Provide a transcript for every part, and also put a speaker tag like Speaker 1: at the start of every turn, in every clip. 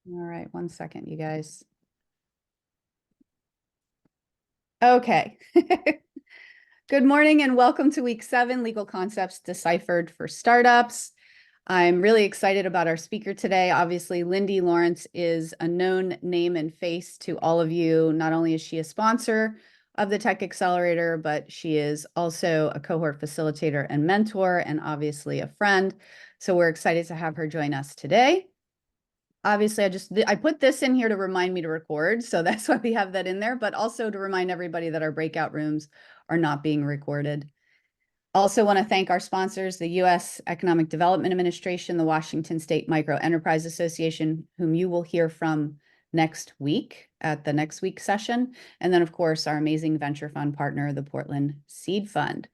Speaker 1: All right, one second, you guys. Okay. Good morning and welcome to week 7, Legal Concepts Deciphered for Startups. I'm really excited about our speaker today. Obviously, Lindy Lawrence is a known name and face to all of you. Not only is she a sponsor of the Tech Accelerator, but she is also a cohort facilitator and mentor, and obviously a friend. So we're excited to have her join us today. Obviously, I put this in here to remind me to record, so that's why we have that in there, but also to remind everybody that our breakout rooms are not being recorded. Also want to thank our sponsors, the U.S. Economic Development Administration, the Washington State Micro Enterprise Association, whom you will hear from next week at the next week's session, and then, of course, our amazing venture fund partner, the Portland Seed Fund.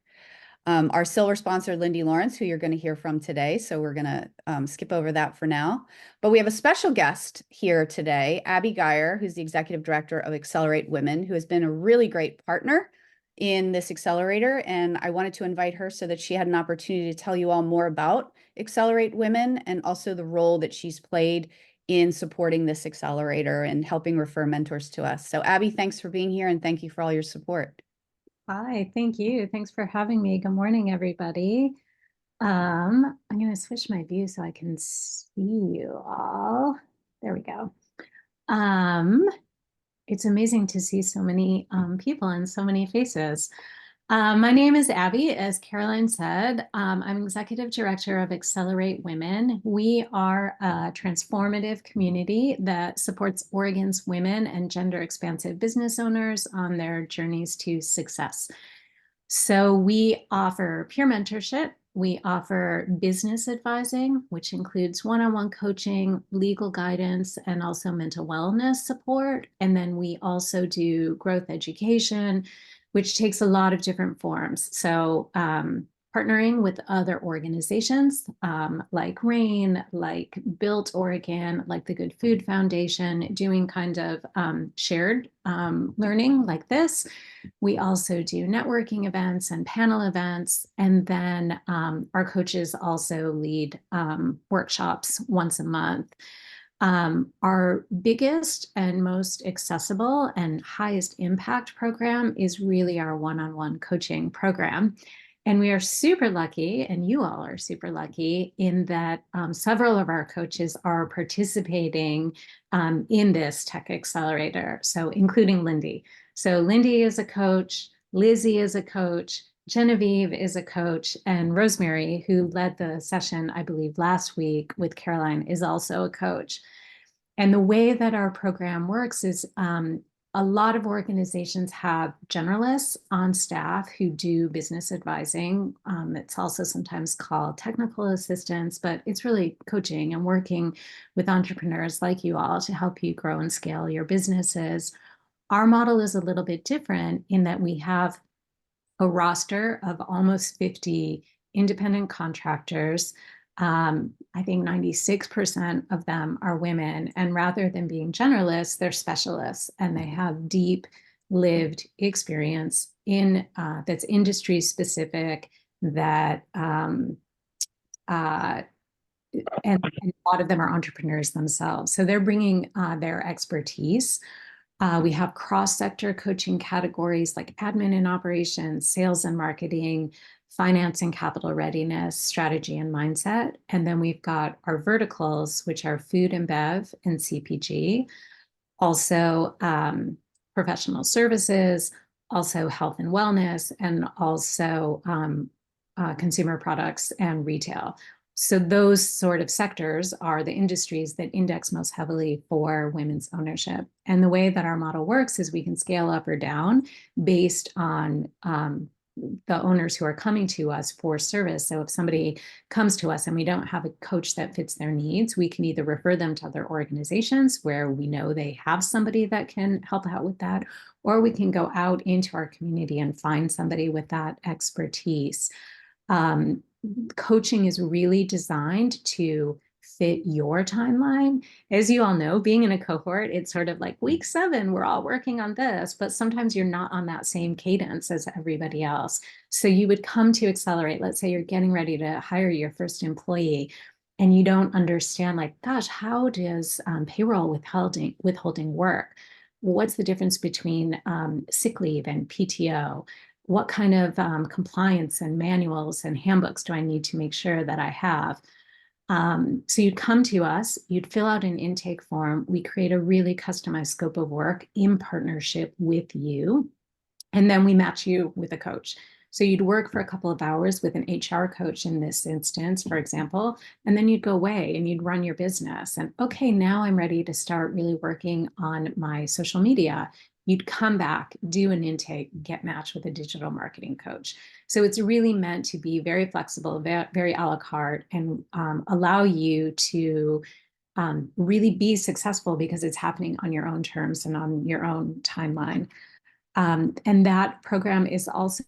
Speaker 1: Our silver sponsor, Lindy Lawrence, who you're going to hear from today. So we're going to skip over that for now. But we have a special guest here today, Abby Geyer, who's the executive director of Accelerate Women, who has been a really great partner in this accelerator. And I wanted to invite her so that she had an opportunity to tell you all more about Accelerate Women and also the role that she's played in supporting this accelerator and helping refer mentors to us. So Abby, thanks for being here and thank you for all your support.
Speaker 2: Hi, thank you. Thanks for having me. Good morning, everybody. I'm going to switch my view so I can see you all. There we go. It's amazing to see so many people and so many faces. My name is Abby, as Caroline said. I'm executive director of Accelerate Women. We are a transformative community that supports Oregon's women and gender expansive business owners on their journeys to success. So we offer peer mentorship. We offer business advising, which includes one-on-one coaching, legal guidance, and also mental wellness support. And then we also do growth education, which takes a lot of different forms. So partnering with other organizations like RAIN, like Built Oregon, like the Good Food Foundation, doing kind of shared learning like this. We also do networking events and panel events. And then our coaches also lead workshops once a month. Our biggest and most accessible and highest impact program is really our one-on-one coaching program. And we are super lucky, and you all are super lucky, in that several of our coaches are participating in this Tech Accelerator, so including Lindy. So Lindy is a coach, Lizzie is a coach, Genevieve is a coach, and Rosemary, who led the session, I believe, last week with Caroline, is also a coach. And the way that our program works is a lot of organizations have generalists on staff who do business advising. It's also sometimes called technical assistance, but it's really coaching and working with entrepreneurs like you all to help you grow and scale your businesses. Our model is a little bit different in that we have a roster of almost 50 independent contractors. I think 96% of them are women. And rather than being generalists, they're specialists and they have deep lived experience in that's industry specific, that and a lot of them are entrepreneurs themselves. So they're bringing their expertise. We have cross-sector coaching categories like admin and operations, sales and marketing, finance and capital readiness, strategy and mindset. And then we've got our verticals, which are food and bev and CPG, also professional services, also health and wellness, and also consumer products and retail. So those sort of sectors are the industries that index most heavily for women's ownership. And the way that our model works is we can scale up or down based on the owners who are coming to us for service. So if somebody comes to us and we don't have a coach that fits their needs, we can either refer them to other organizations where we know they have somebody that can help out with that, or we can go out into our community and find somebody with that expertise. Coaching is really designed to fit your timeline. As you all know, being in a cohort, it's sort of like week 7, we're all working on this, but sometimes you're not on that same cadence as everybody else. So you would come to Accelerate, let's say you're getting ready to hire your first employee. and you don't understand, like, gosh, how does payroll withholding work? What's the difference between sick leave and PTO? What kind of compliance and manuals and handbooks do I need to make sure that I have? So you'd come to us, you'd fill out an intake form. We create a really customized scope of work in partnership with you. And then we match you with a coach. So you'd work for a couple of hours with an HR coach in this instance, for example, and then you'd go away and you'd run your business. And okay, now I'm ready to start really working on my social media. You'd come back, do an intake, get matched with a digital marketing coach. So it's really meant to be very flexible, very a la carte, and allow you to really be successful because it's happening on your own terms and on your own timeline. And that program is also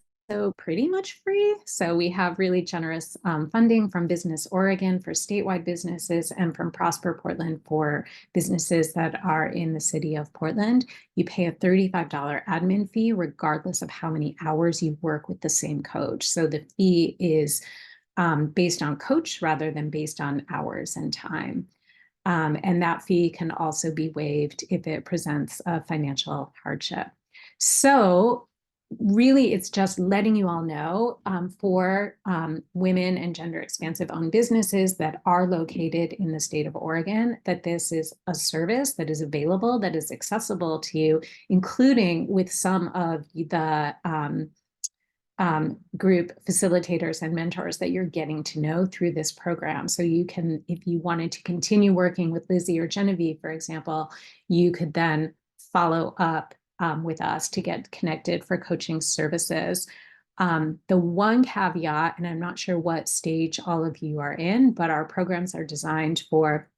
Speaker 2: pretty much free. So we have really generous funding from Business Oregon for statewide businesses and from Prosper Portland for businesses that are in the city of Portland. You pay a $35 admin fee regardless of how many hours you work with the same coach. So the fee is based on coach rather than based on hours and time. And that fee can also be waived if it presents a financial hardship. So really, it's just letting you all know for women and gender expansive owned businesses that are located in the state of Oregon, that this is a service that is available, that is accessible to you, including with some of the group facilitators and mentors that you're getting to know through this program. So you can, if you wanted to continue working with Lizzie or Genevieve, for example, you could then follow up with us to get connected for coaching services. The one caveat, and I'm not sure what stage all of you are in, but our programs are designed for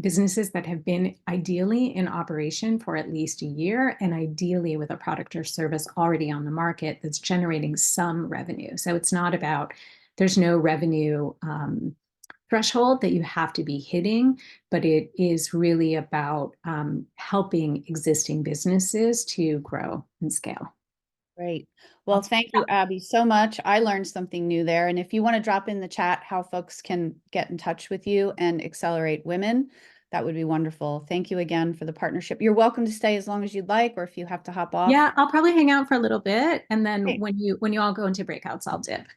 Speaker 2: businesses that have been ideally in operation for at least a year, and ideally with a product or service already on the market that's generating some revenue. So it's not about, there's no revenue threshold that you have to be hitting, but it is really about helping existing businesses to grow and scale.
Speaker 1: Great. Well, thank you, Abby, so much. I learned something new there. And if you want to drop in the chat how folks can get in touch with you and accelerate women, that would be wonderful. Thank you again for the partnership. You're welcome to stay as long as you'd like, or if you have to hop off.
Speaker 2: Yeah, I'll probably hang out for a little bit, and then
Speaker 1: Great.
Speaker 2: when you all go into breakouts, I'll dip.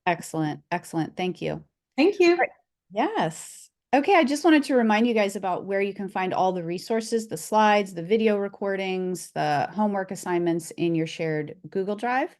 Speaker 1: Excellent. Excellent. Thank you.
Speaker 2: Thank you.
Speaker 1: Great. Yes. Okay, I just wanted to remind you guys about where you can find all the resources, the slides, the video recordings, the homework assignments in your shared Google Drive.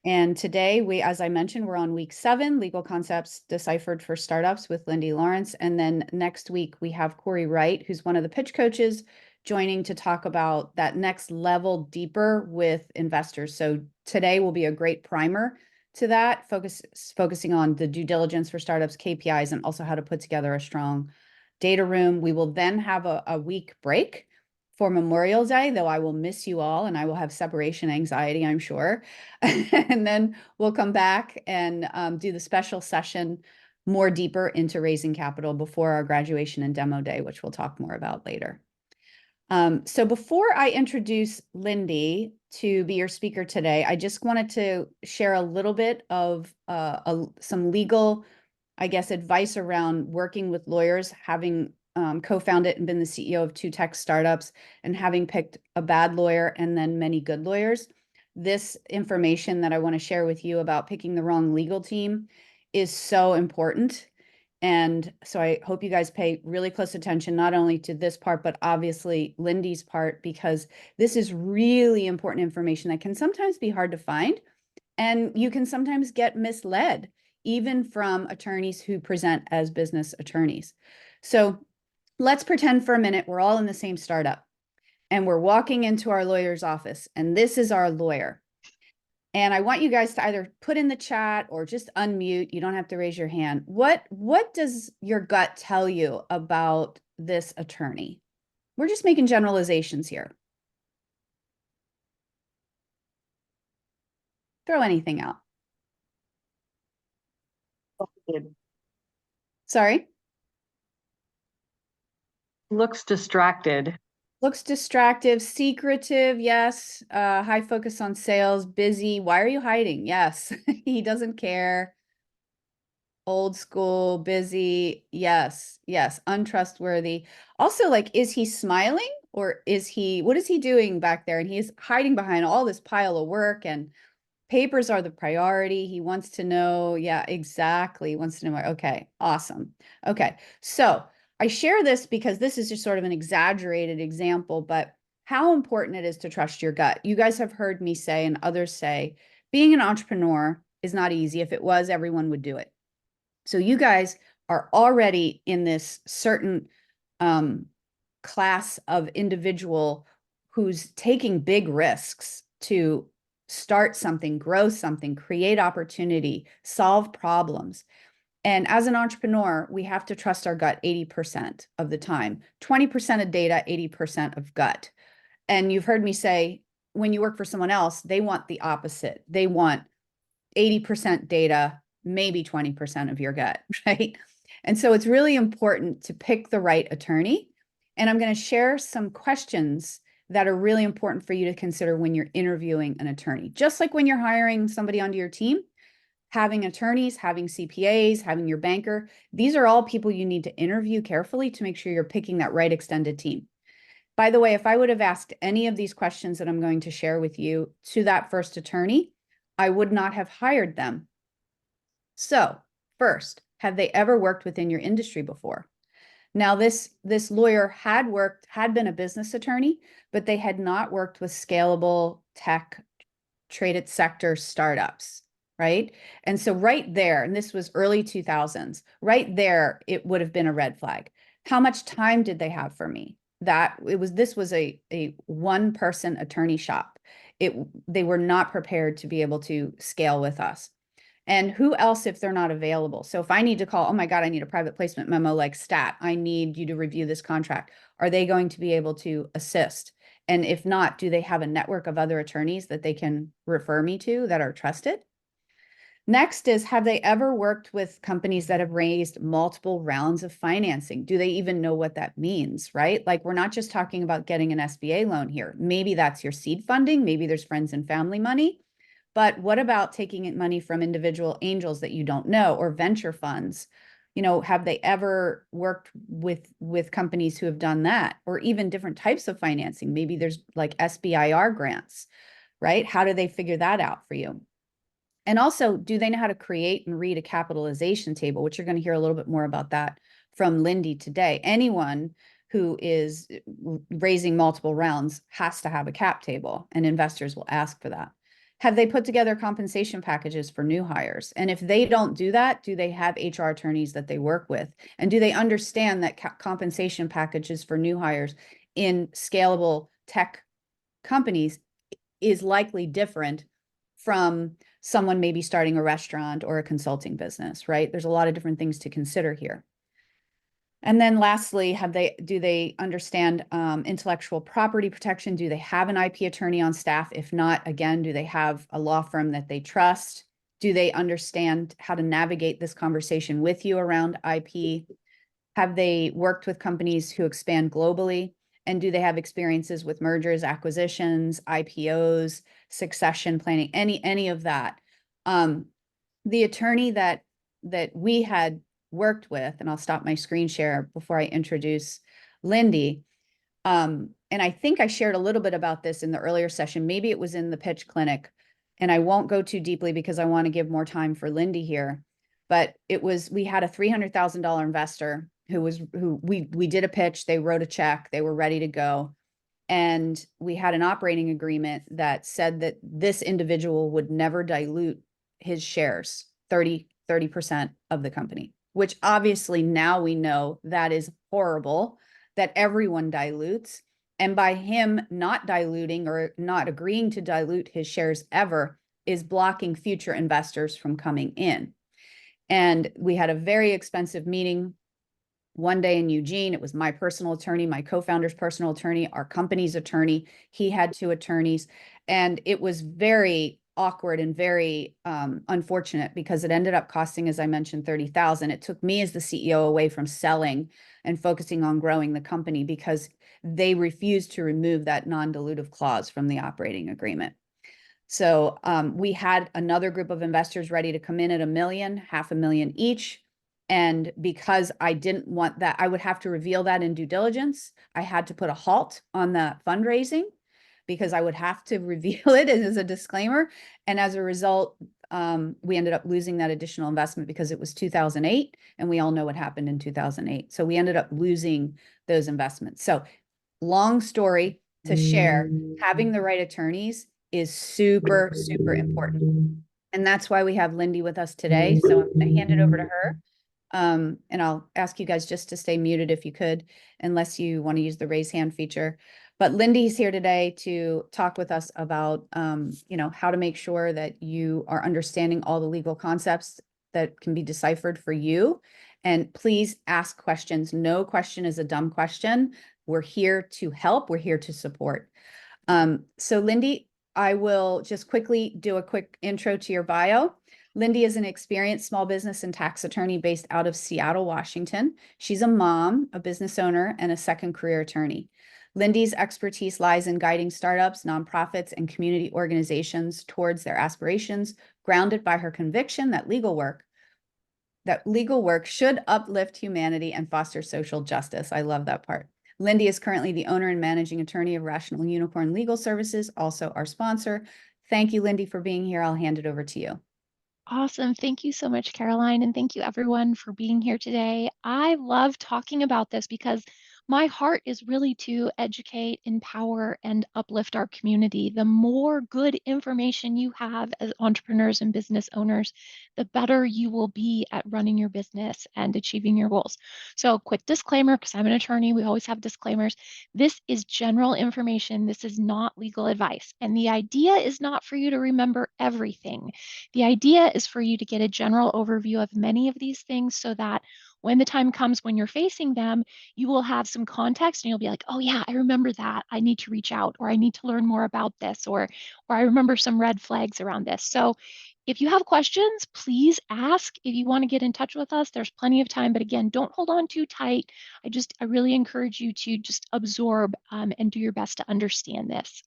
Speaker 1: And today as I mentioned, we're on week 7, Legal Concepts Deciphered for Startups with Lindy Lawrence. And then next week we have Corey Wright, who's one of the pitch coaches, joining to talk about that next level deeper with investors. So today will be a great primer to that, focusing on the due diligence for startups, KPIs, and also how to put together a strong data room. We will then have a week break for Memorial Day, though I will miss you all and I will have separation anxiety, I'm sure. And then we'll come back and do the special session more deeper into raising capital before our graduation and demo day, which we'll talk more about later. So before I introduce Lindy to be your speaker today, I just wanted to share a little bit of some legal, I guess, advice around working with lawyers, having co-founded and been the CEO of 2 tech startups and having picked a bad lawyer and then many good lawyers. This information that I want to share with you about picking the wrong legal team is so important. And so I hope you guys pay really close attention, not only to this part, but obviously Lindy's part, because this is really important information that can sometimes be hard to find. And you can sometimes get misled, even from attorneys who present as business attorneys. So let's pretend for a minute we're all in the same startup and we're walking into our lawyer's office, and this is our lawyer. And I want you guys to either put in the chat or just unmute. You don't have to raise your hand. What does your gut tell you about this attorney? We're just making generalizations here. Throw anything out. Sorry?
Speaker 3: Looks distracted.
Speaker 1: Looks distractive, secretive, yes. High focus on sales, busy. Why are you hiding? Yes, he doesn't care. Old school, busy. Yes, yes. Untrustworthy. Also, like, is he smiling or what is he doing back there? And he's hiding behind all this pile of work, and papers are the priority. He wants to know. Yeah, exactly. He wants to know more. Okay, awesome. Okay, so I share this because this is just sort of an exaggerated example, but how important it is to trust your gut. You guys have heard me say, and others say, being an entrepreneur is not easy. If it was, everyone would do it. So you guys are already in this certain class of individual who's taking big risks to start something, grow something, create opportunity, solve problems. And as an entrepreneur, we have to trust our gut 80% of the time, 20% of data, 80% of gut. And you've heard me say, when you work for someone else, they want the opposite. They want 80% data, maybe 20% of your gut, right? And so it's really important to pick the right attorney. And I'm going to share some questions that are really important for you to consider when you're interviewing an attorney. Just like when you're hiring somebody onto your team, having attorneys, having CPAs, having your banker, these are all people you need to interview carefully to make sure you're picking that right extended team. By the way, if I would have asked any of these questions that I'm going to share with you to that first attorney, I would not have hired them. So, first, have they ever worked within your industry before? Now, this lawyer had been a business attorney, but they had not worked with scalable tech traded sector startups, right? And so right there, and this was early 2000s, right there, it would have been a red flag. How much time did they have for me? This was a one person attorney shop. They were not prepared to be able to scale with us. And who else if they're not available? So if I need to call, oh my God, I need a private placement memo like stat, I need you to review this contract. Are they going to be able to assist? And if not, do they have a network of other attorneys that they can refer me to that are trusted? Next is, have they ever worked with companies that have raised multiple rounds of financing? Do they even know what that means, right? Like, we're not just talking about getting an SBA loan here. Maybe that's your seed funding. Maybe there's friends and family money. But what about taking money from individual angels that you don't know, or venture funds? Have they ever worked with companies who have done that, or even different types of financing? Maybe there's like SBIR grants, right? How do they figure that out for you? And also, do they know how to create and read a capitalization table, which you're going to hear a little bit more about that from Lindy today. Anyone who is raising multiple rounds has to have a cap table, and investors will ask for that. Have they put together compensation packages for new hires? And if they don't do that, do they have HR attorneys that they work with? And do they understand that compensation packages for new hires in scalable tech companies is likely different from someone maybe starting a restaurant or a consulting business, right? There's a lot of different things to consider here. And then lastly, do they understand intellectual property protection? Do they have an IP attorney on staff? If not, again, do they have a law firm that they trust? Do they understand how to navigate this conversation with you around IP? Have they worked with companies who expand globally? And do they have experiences with mergers, acquisitions, IPOs, succession planning, any of that? The attorney that we had worked with, and I'll stop my screen share before I introduce Lindy. And I think I shared a little bit about this in the earlier session. Maybe it was in the pitch clinic, and I won't go too deeply because I want to give more time for Lindy here. But we had a $300,000 investor who we did a pitch, they wrote a check, they were ready to go. And we had an operating agreement that said that this individual would never dilute his shares, 30% of the company, which obviously now we know that is horrible, that everyone dilutes. And by him not diluting or not agreeing to dilute his shares ever is blocking future investors from coming in. And we had a very expensive meeting one day in Eugene. It was my personal attorney, my co-founder's personal attorney, our company's attorney. He had two attorneys. And it was very awkward and very unfortunate because it ended up costing, as I mentioned, $30,000. It took me as the CEO away from selling and focusing on growing the company because they refused to remove that non-dilutive clause from the operating agreement. So we had another group of investors ready to come in at $1 million, $500,000 each. And because I didn't want that, I would have to reveal that in due diligence. I had to put a halt on the fundraising because I would have to reveal it as a disclaimer. And as a result, we ended up losing that additional investment because it was 2008, and we all know what happened in 2008. So we ended up losing those investments. So long story to share, having the right attorneys is super, super important. And that's why we have Lindy with us today. So I'm going to hand it over to her. And I'll ask you guys just to stay muted if you could, unless you want to use the raise hand feature. But Lindy's here today to talk with us about, how to make sure that you are understanding all the legal concepts that can be deciphered for you. And please ask questions. No question is a dumb question. We're here to help. We're here to support. So Lindy, I will just quickly do a quick intro to your bio. Lindy is an experienced small business and tax attorney based out of Seattle, Washington. She's a mom, a business owner, and a second career attorney. Lindy's expertise lies in guiding startups, nonprofits, and community organizations towards their aspirations, grounded by her conviction that legal work should uplift humanity and foster social justice. I love that part. Lindy is currently the owner and managing attorney of Rational Unicorn Legal Services, also our sponsor. Thank you, Lindy, for being here. I'll hand it over to you.
Speaker 4: Awesome. Thank you so much, Caroline. And thank you everyone for being here today. I love talking about this because my heart is really to educate, empower, and uplift our community. The more good information you have as entrepreneurs and business owners, the better you will be at running your business and achieving your goals. So, quick disclaimer, because I'm an attorney, we always have disclaimers. This is general information. This is not legal advice. And the idea is not for you to remember everything. The idea is for you to get a general overview of many of these things so that when the time comes when you're facing them, you will have some context and you'll be like, oh yeah, I remember that. I need to reach out, or I need to learn more about this, or I remember some red flags around this. So if you have questions, please ask. If you want to get in touch with us, there's plenty of time. But again, don't hold on too tight. I really encourage you to just absorb and do your best to understand this.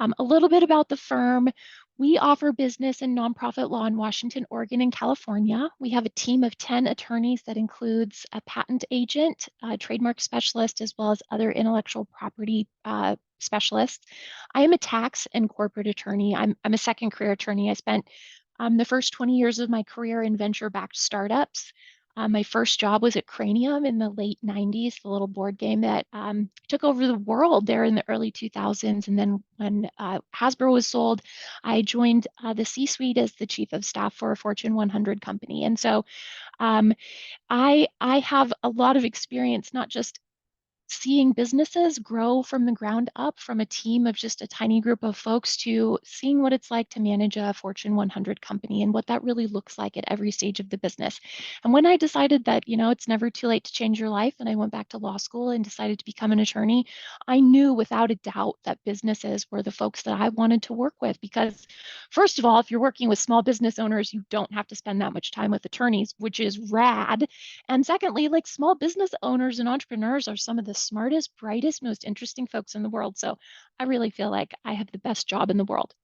Speaker 4: A little bit about the firm. We offer business and nonprofit law in Washington, Oregon, and California. We have a team of 10 attorneys that includes a patent agent, a trademark specialist, as well as other intellectual property specialists. I am a tax and corporate attorney. I'm a second career attorney. I spent the first 20 years of my career in venture-backed startups. My first job was at Cranium in the late 90s, the little board game that took over the world there in the early 2000s. And then when Hasbro was sold, I joined the C-suite as the chief of staff for a Fortune 100 company. And so I have a lot of experience, not just seeing businesses grow from the ground up from a team of just a tiny group of folks to seeing what it's like to manage a Fortune 100 company and what that really looks like at every stage of the business. And when I decided that, it's never too late to change your life, and I went back to law school and decided to become an attorney, I knew without a doubt that businesses were the folks that I wanted to work with because, first of all, if you're working with small business owners, you don't have to spend that much time with attorneys, which is rad. And secondly, like small business owners and entrepreneurs are some of the smartest, brightest, most interesting folks in the world. So I really feel like I have the best job in the world.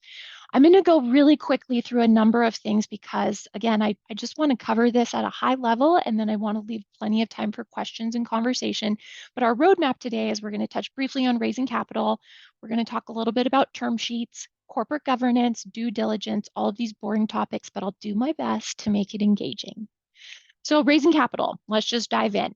Speaker 4: I'm going to go really quickly through a number of things because, again, I just want to cover this at a high level, and then I want to leave plenty of time for questions and conversation. But our roadmap today is we're going to touch briefly on raising capital. We're going to talk a little bit about term sheets, corporate governance, due diligence, all of these boring topics, but I'll do my best to make it engaging. So raising capital, let's just dive in.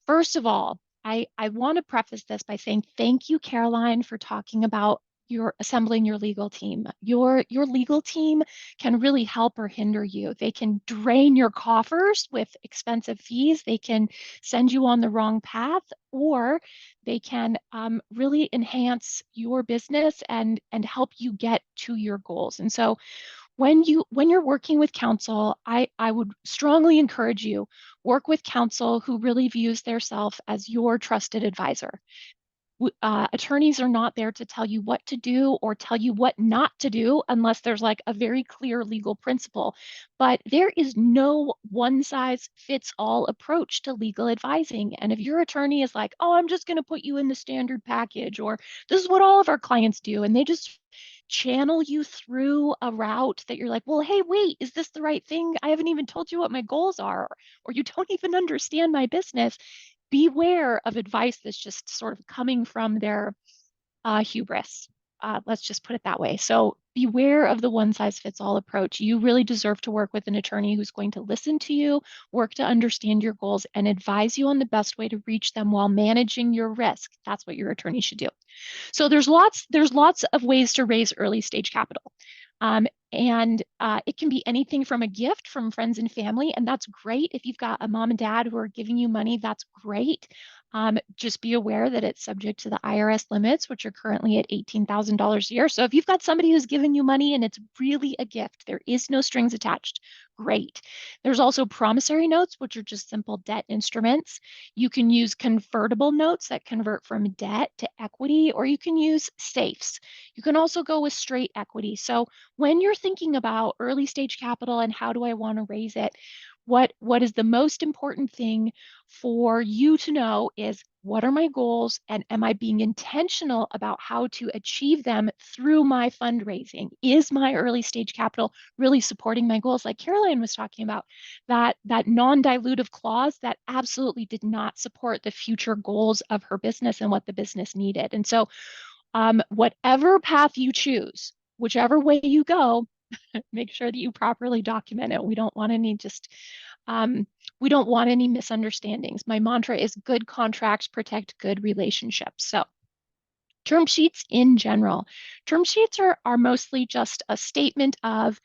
Speaker 4: First of all, I want to preface this by saying thank you, Caroline, for talking about your assembling your legal team. Your legal team can really help or hinder you. They can drain your coffers with expensive fees. They can send you on the wrong path, or they can really enhance your business and help you get to your goals. And so when you're working with counsel, I would strongly encourage you work with counsel who really views their self as your trusted advisor. Attorneys are not there to tell you what to do or tell you what not to do unless there's like a very clear legal principle. But there is no one size fits all approach to legal advising. And if your attorney is like, oh, I'm just going to put you in the standard package, or this is what all of our clients do, and they just channel you through a route that you're like, well, hey, wait, is this the right thing? I haven't even told you what my goals are, or you don't even understand my business. Beware of advice that's just sort of coming from their hubris. Let's just put it that way. So beware of the one size fits all approach. You really deserve to work with an attorney who's going to listen to you, work to understand your goals, and advise you on the best way to reach them while managing your risk. That's what your attorney should do. So there's lots of ways to raise early stage capital. And it can be anything from a gift from friends and family, and that's great. If you've got a mom and dad who are giving you money, that's great. Just be aware that it's subject to the IRS limits, which are currently at $18,000 a year. So if you've got somebody who's given you money and it's really a gift, there is no strings attached, great. There's also promissory notes, which are just simple debt instruments. You can use convertible notes that convert from debt to equity, or you can use safes. You can also go with straight equity. So when you're thinking about early stage capital and how do I want to raise it, what is the most important thing for you to know is what are my goals and am I being intentional about how to achieve them through my fundraising? Is my early stage capital really supporting my goals? Like Caroline was talking about, that non-dilutive clause that absolutely did not support the future goals of her business and what the business needed. And so whatever path you choose, whichever way you go, make sure that you properly document it. Um, we don't want any misunderstandings. My mantra is good contracts protect good relationships. So term sheets in general, term sheets are mostly just a statement of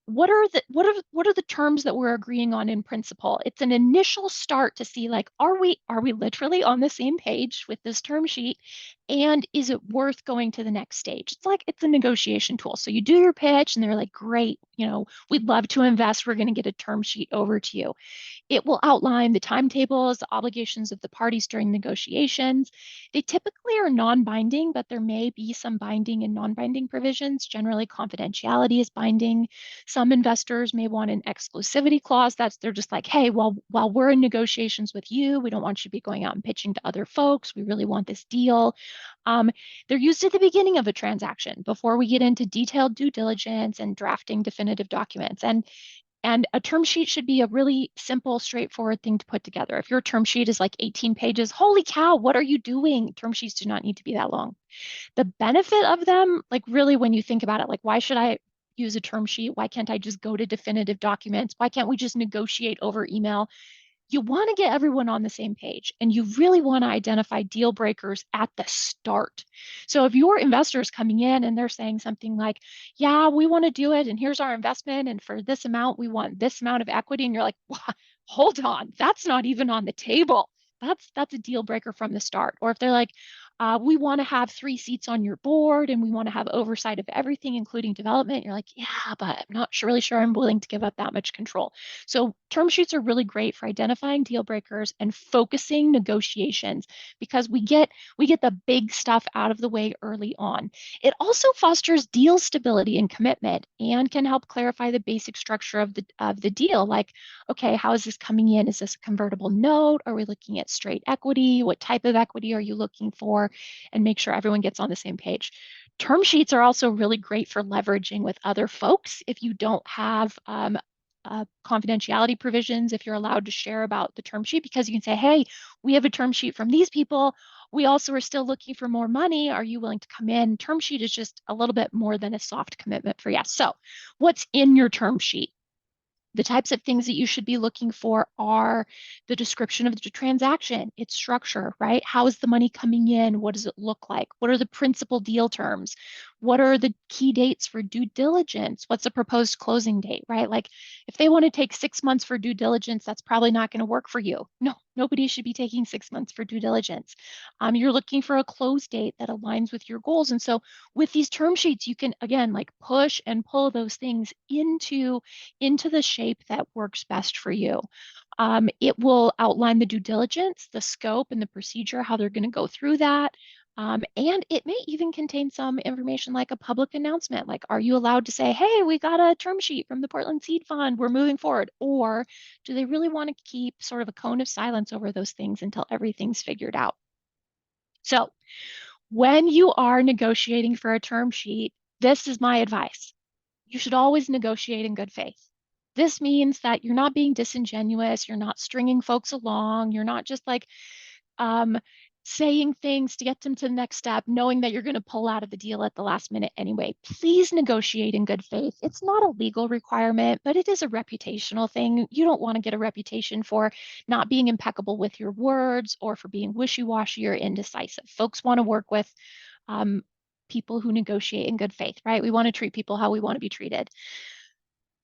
Speaker 4: what are the terms that we're agreeing on in principle. It's an initial start to see, like, are we literally on the same page with this term sheet, and is it worth going to the next stage? It's a negotiation tool. So you do your pitch and they're like, great, we'd love to invest, we're going to get a term sheet over to you. It will outline the timetables, the obligations of the parties during negotiations. They typically are non-binding, but there may be some binding and non-binding provisions. Generally, confidentiality is binding. Some investors may want an exclusivity clause. They're just like, hey, while we're in negotiations with you, we don't want you to be going out and pitching to other folks. We really want this deal. Um, they're used at the beginning of a transaction before we get into detailed due diligence and drafting definitive documents. And a term sheet should be a really simple, straightforward thing to put together. If your term sheet is like 18 pages, holy cow, what are you doing? Term sheets do not need to be that long. The benefit of them, like really when you think about it, like why should I use a term sheet? Why can't I just go to definitive documents? Why can't we just negotiate over email? You want to get everyone on the same page, and you really want to identify deal breakers at the start. So if your investor is coming in and they're saying something like, yeah, we want to do it, and here's our investment, and for this amount, we want this amount of equity, and you're like, hold on, that's not even on the table. That's a deal breaker from the start. Or if they're like, we want to have 3 seats on your board and we want to have oversight of everything, including development. You're like, yeah, but I'm not really sure I'm willing to give up that much control. So term sheets are really great for identifying deal breakers and focusing negotiations because we get the big stuff out of the way early on. It also fosters deal stability and commitment and can help clarify the basic structure of the deal. Like, okay, how is this coming in? Is this a convertible note? Are we looking at straight equity? What type of equity are you looking for? And make sure everyone gets on the same page. Term sheets are also really great for leveraging with other folks if you don't have confidentiality provisions, if you're allowed to share about the term sheet, because you can say, hey, we have a term sheet from these people. We also are still looking for more money. Are you willing to come in? Term sheet is just a little bit more than a soft commitment for yes. So what's in your term sheet? The types of things that you should be looking for are the description of the transaction, its structure, right? How is the money coming in? What does it look like? What are the principal deal terms? What are the key dates for due diligence? What's the proposed closing date, right? Like if they want to take 6 months for due diligence, that's probably not going to work for you. No, nobody should be taking 6 months for due diligence. You're looking for a close date that aligns with your goals. And so with these term sheets, you can, again, like push and pull those things into the shape that works best for you. It will outline the due diligence, the scope, and the procedure, how they're going to go through that. And it may even contain some information like a public announcement, like, are you allowed to say, hey, we got a term sheet from the Portland Seed Fund, we're moving forward? Or do they really want to keep sort of a cone of silence over those things until everything's figured out? So when you are negotiating for a term sheet, this is my advice. You should always negotiate in good faith. This means that you're not being disingenuous, you're not stringing folks along, you're not just like um, saying things to get them to the next step, knowing that you're going to pull out of the deal at the last minute anyway. Please negotiate in good faith. It's not a legal requirement, but it is a reputational thing. You don't want to get a reputation for not being impeccable with your words or for being wishy-washy or indecisive. Folks want to work with um, people who negotiate in good faith, right? We want to treat people how we want to be treated.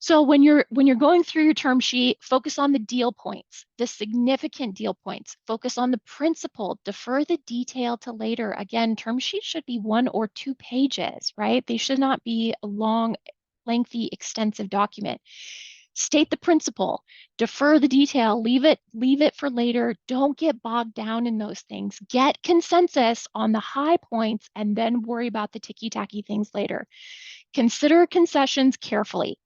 Speaker 4: So when you're going through your term sheet, focus on the deal points, the significant deal points. Focus on the principle, defer the detail to later. Again, term sheets should be 1 or 2 pages, right? They should not be a long, lengthy, extensive document. State the principle, defer the detail, leave it for later. Don't get bogged down in those things. Get consensus on the high points and then worry about the ticky-tacky things later. Consider concessions carefully.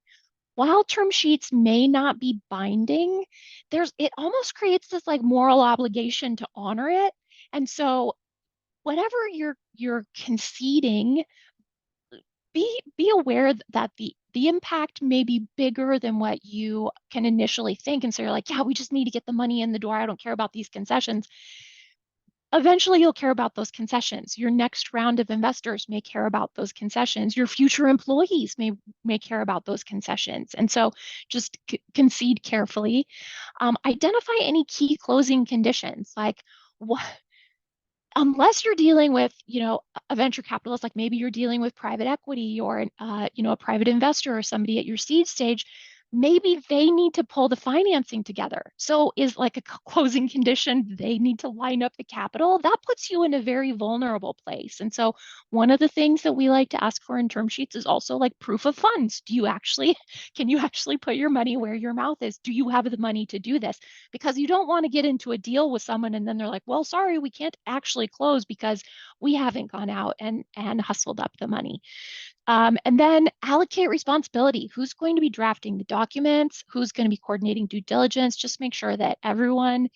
Speaker 4: While term sheets may not be binding, it almost creates this like moral obligation to honor it. And so whatever you're conceding, be aware that the impact may be bigger than what you can initially think. And so you're like, yeah, we just need to get the money in the door. I don't care about these concessions. Eventually you'll care about those concessions. Your next round of investors may care about those concessions. Your future employees may care about those concessions. And so just concede carefully. Identify any key closing conditions, like what, unless you're dealing with, a venture capitalist, like maybe you're dealing with private equity or, a private investor or somebody at your seed stage, maybe they need to pull the financing together. So is like a closing condition, they need to line up the capital. That puts you in a very vulnerable place. And so one of the things that we like to ask for in term sheets is also like proof of funds. Can you actually put your money where your mouth is? Do you have the money to do this? Because you don't want to get into a deal with someone and then they're like, well, sorry, we can't actually close because we haven't gone out and hustled up the money. And then allocate responsibility. Who's going to be drafting the documents? Who's going to be coordinating due diligence? Just make sure that everyone,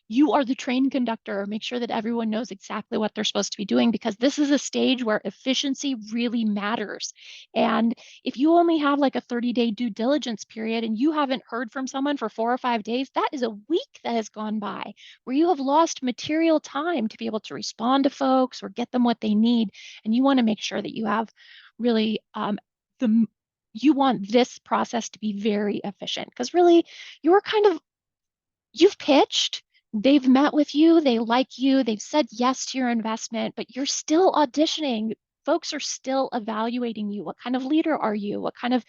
Speaker 4: you are the train conductor. Make sure that everyone knows exactly what they're supposed to be doing, because this is a stage where efficiency really matters. And if you only have like a 30-day due diligence period and you haven't heard from someone for 4 or 5 days, that is a week that has gone by where you have lost material time to be able to respond to folks or get them what they need. And you want to make sure that you have really the you want this process to be very efficient, because really you've pitched, they've met with you, they like you, they've said yes to your investment, but you're still auditioning. Folks are still evaluating you. What kind of leader are you? What kind of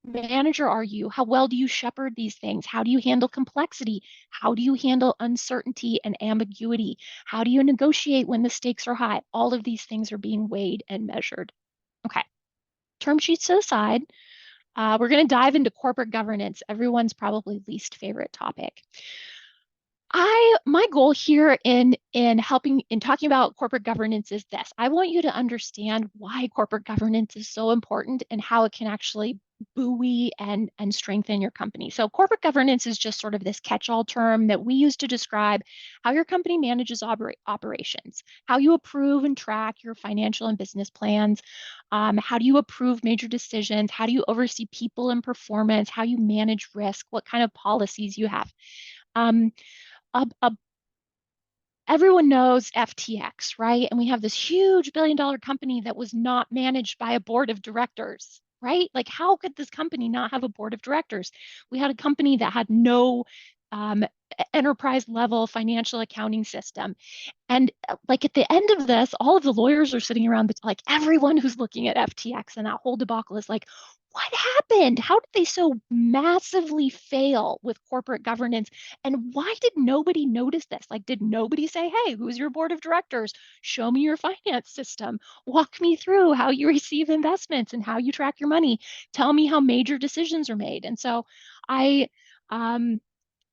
Speaker 4: manager are you? How well do you shepherd these things? How do you handle complexity? How do you handle uncertainty and ambiguity? How do you negotiate when the stakes are high? All of these things are being weighed and measured. Okay, term sheets to the side. We're going to dive into corporate governance, everyone's probably least favorite topic. My goal here in talking about corporate governance is this. I want you to understand why corporate governance is so important and how it can actually buoy and strengthen your company. So corporate governance is just sort of this catch-all term that we use to describe how your company manages operations, how you approve and track your financial and business plans, how do you approve major decisions, how do you oversee people and performance, how you manage risk, what kind of policies you have. Um, a Everyone knows FTX, right? And we have this huge billion-dollar company that was not managed by a board of directors, right? Like, how could this company not have a board of directors? We had a company that had no enterprise level financial accounting system. And like at the end of this, all of the lawyers are sitting around, like everyone who's looking at FTX and that whole debacle is like, what happened? How did they so massively fail with corporate governance? And why did nobody notice this? Like, did nobody say, hey, who's your board of directors? Show me your finance system. Walk me through how you receive investments and how you track your money. Tell me how major decisions are made. And so I,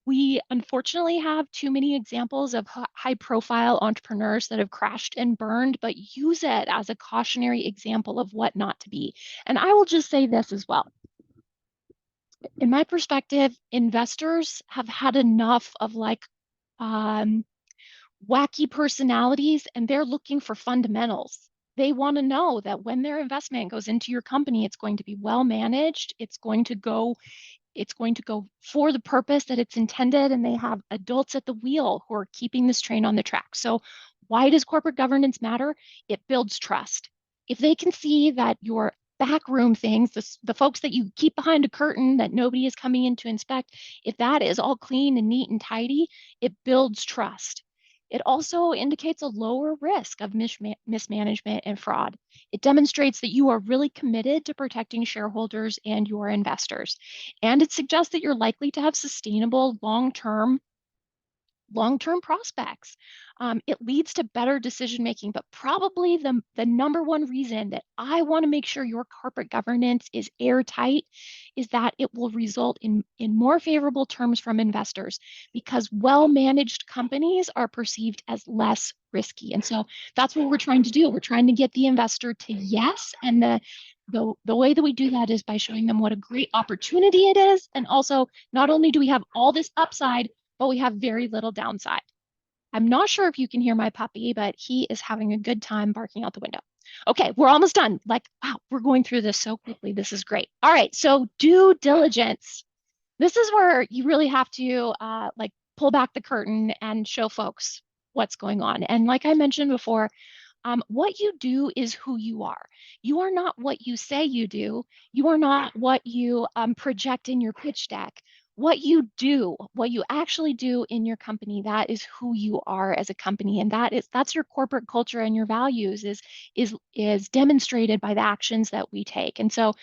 Speaker 4: we unfortunately have too many examples of high profile entrepreneurs that have crashed and burned, but use it as a cautionary example of what not to be. And I will just say this as well. In my perspective, investors have had enough of like wacky personalities, and they're looking for fundamentals. they want to know that when their investment goes into your company, it's going to be well managed. It's going to go for the purpose that it's intended, and they have adults at the wheel who are keeping this train on the track. So why does corporate governance matter? It builds trust. If they can see that your backroom things, the folks that you keep behind a curtain that nobody is coming in to inspect, if that is all clean and neat and tidy, it builds trust. It also indicates a lower risk of mismanagement and fraud. It demonstrates that you are really committed to protecting shareholders and your investors. And it suggests that you're likely to have sustainable long-term prospects. It leads to better decision making, but probably the number one reason that I want to make sure your corporate governance is airtight is that it will result in more favorable terms from investors, because well-managed companies are perceived as less risky. And so that's what we're trying to do. We're trying to get the investor to yes. And the way that we do that is by showing them what a great opportunity it is. And also, not only do we have all this upside, but we have very little downside. I'm not sure if you can hear my puppy, but he is having a good time barking out the window. Okay, we're almost done. Like, wow, we're going through this so quickly. This is great. All right, so due diligence. This is where you really have to like pull back the curtain and show folks what's going on. And like I mentioned before, what you do is who you are. You are not what you say you do. You are not what you project in your pitch deck. What you do, what you actually do in your company, that is who you are as a company, and that's your corporate culture, and your values is demonstrated by the actions that we take. And so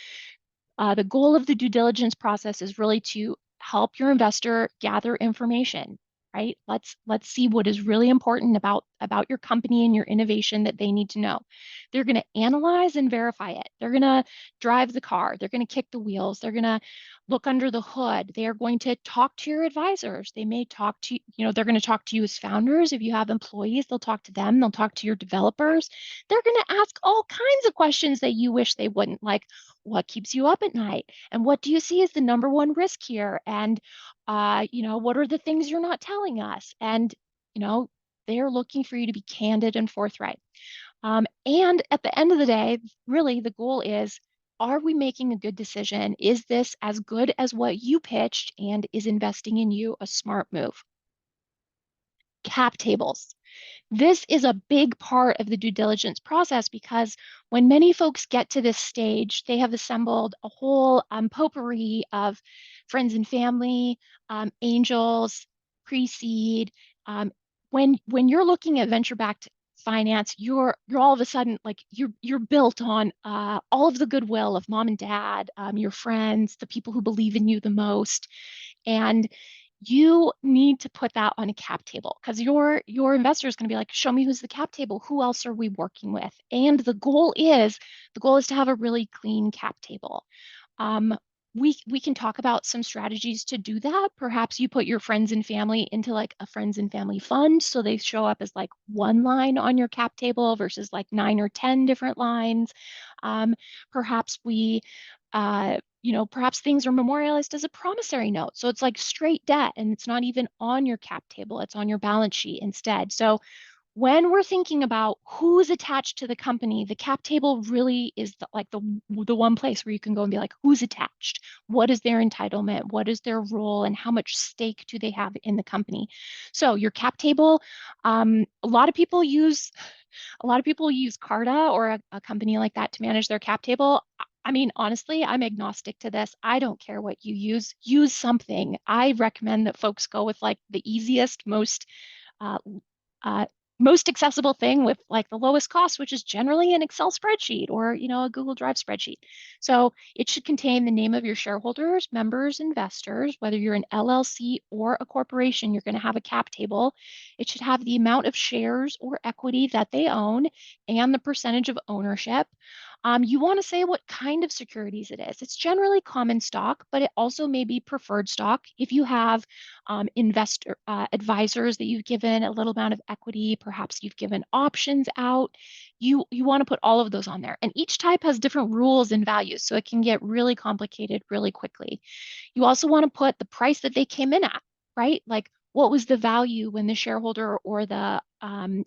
Speaker 4: the goal of the due diligence process is really to help your investor gather information, right? Let's see what is really important about your company and your innovation that they need to know. They're going to analyze and verify it. They're going to drive the car. They're going to kick the wheels. They're going to look under the hood. They are going to talk to your advisors. They may talk to, they're going to talk to you as founders. If you have employees, they'll talk to them. They'll talk to your developers. They're going to ask all kinds of questions that you wish they wouldn't, like, what keeps you up at night? And what do you see as the number one risk here? And, what are the things you're not telling us? And, they're looking for you to be candid and forthright. And at the end of the day, really the goal is, are we making a good decision? Is this as good as what you pitched? And is investing in you a smart move? Cap tables. This is a big part of the due diligence process, because when many folks get to this stage, they have assembled a whole potpourri of friends and family, angels, pre-seed. When you're looking at venture-backed finance, you're all of a sudden, like, you're built on all of the goodwill of mom and dad, your friends, the people who believe in you the most, and you need to put that on a cap table, because your investor is going to be like, show me who's the cap table, who else are we working with? And the goal is to have a really clean cap table. um, we can talk about some strategies to do that. Perhaps you put your friends and family into like a friends and family fund, so they show up as like one line on your cap table versus like 9 or 10 different lines. um, perhaps we perhaps things are memorialized as a promissory note. So it's like straight debt, and it's not even on your cap table, it's on your balance sheet instead. So when we're thinking about who's attached to the company, the cap table really is the one place where you can go and be like, who's attached? What is their entitlement? What is their role? And how much stake do they have in the company? So your cap table, a lot of people use Carta or a company like that to manage their cap table. I mean, honestly, I'm agnostic to this. I don't care what you use. Use something. I recommend that folks go with like the easiest, uh, uh, most accessible thing with like the lowest cost, which is generally an Excel spreadsheet or, a Google Drive spreadsheet. So it should contain the name of your shareholders, members, investors. Whether you're an LLC or a corporation, you're going to have a cap table. It should have the amount of shares or equity that they own and the percentage of ownership. You want to say what kind of securities it is. It's generally common stock, but it also may be preferred stock. If you have investor advisors that you've given a little amount of equity, perhaps you've given options out, you want to put all of those on there. And each type has different rules and values, so it can get really complicated really quickly. You also want to put the price that they came in at, right? Like, what was the value when the shareholder or the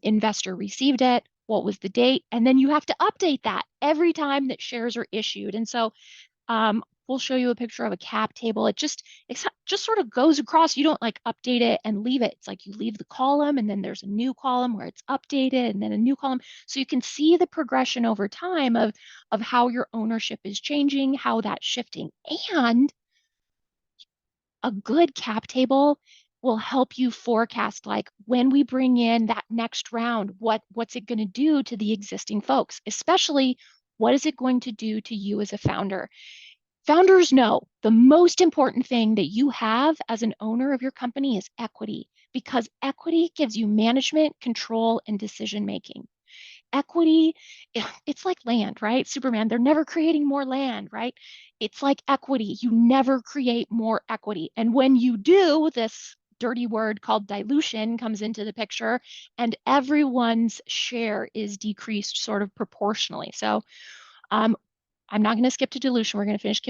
Speaker 4: investor received it? what was the date, and then you have to update that every time that shares are issued. And so we'll show you a picture of a cap table. It just sort of goes across. You don't like update it and leave it. It's like you leave the column and then there's a new column where it's updated and then a new column. So you can see the progression over time of how your ownership is changing, how that's shifting. And a good cap table will help you forecast, like, when we bring in that next round, what's it going to do to the existing folks, especially what is it going to do to you as a founder. Founders know the most important thing that you have as an owner of your company is equity, because equity gives you management, control, and decision making. Equity, it's like land, right? Superman, they're never creating more land, right? It's like equity. You never create more equity. And when you do, this dirty word called dilution comes into the picture, and everyone's share is decreased sort of proportionally. So um, I'm not going to skip to dilution. We're going to finish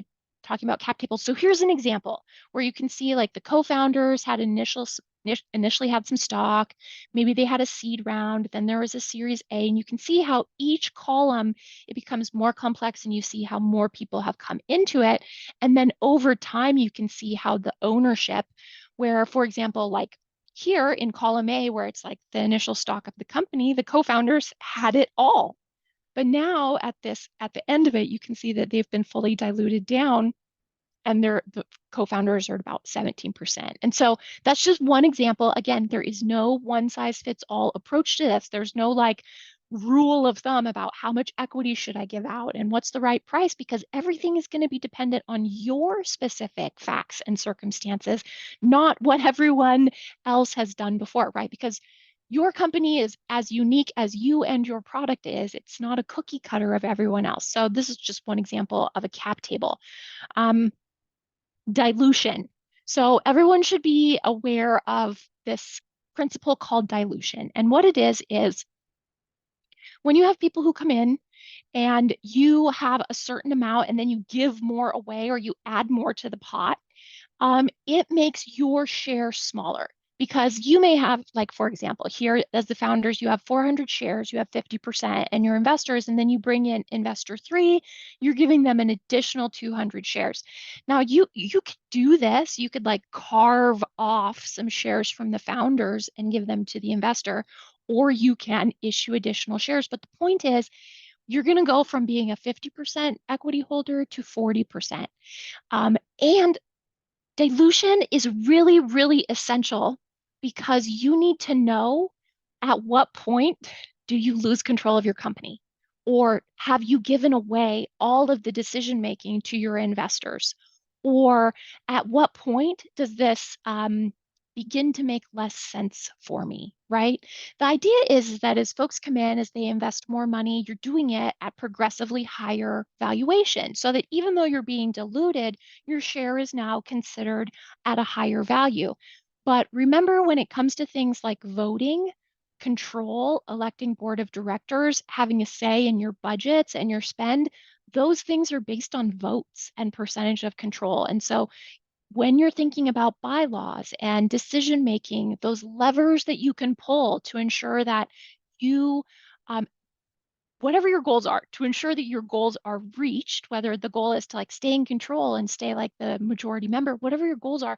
Speaker 4: talking about cap tables. So here's an example where you can see like the co-founders had initially had some stock. Maybe they had a seed round. Then there was a Series A, and you can see how each column it becomes more complex, and you see how more people have come into it. And then over time, you can see how the ownership, where, for example, like here in column A, where it's like the initial stock of the company, the co-founders had it all. But now at the end of it, you can see that they've been fully diluted down, and the co-founders are at about 17%. And so that's just one example. Again, there is no one size fits all approach to this. There's no like rule of thumb about how much equity should I give out and what's the right price, because everything is going to be dependent on your specific facts and circumstances, not what everyone else has done before, right? Because your company is as unique as you and your product is. It's not a cookie cutter of everyone else. So this is just one example of a cap table. Um, Dilution. So everyone should be aware of this principle called dilution. And what it is when you have people who come in and you have a certain amount and then you give more away or you add more to the pot, it makes your share smaller, because you may have, like, for example, here as the founders, you have 400 shares, you have 50%, and your investors, and then you bring in investor three, you're giving them an additional 200 shares. Now, you could do this. You could like carve off some shares from the founders and give them to the investor, or you can issue additional shares. But the point is, you're going to go from being a 50% equity holder to 40%. And dilution is really, really essential, because you need to know at what point do you lose control of your company, or have you given away all of the decision making to your investors, or at what point does this begin to make less sense for me, right? The idea is that as folks come in, as they invest more money, you're doing it at progressively higher valuation, so that even though you're being diluted, your share is now considered at a higher value. But remember, when it comes to things like voting, control, electing board of directors, having a say in your budgets and your spend, those things are based on votes and percentage of control. And so when you're thinking about bylaws and decision making, those levers that you can pull to ensure that you um, whatever your goals are, to ensure that your goals are reached, whether the goal is to like stay in control and stay like the majority member, whatever your goals are,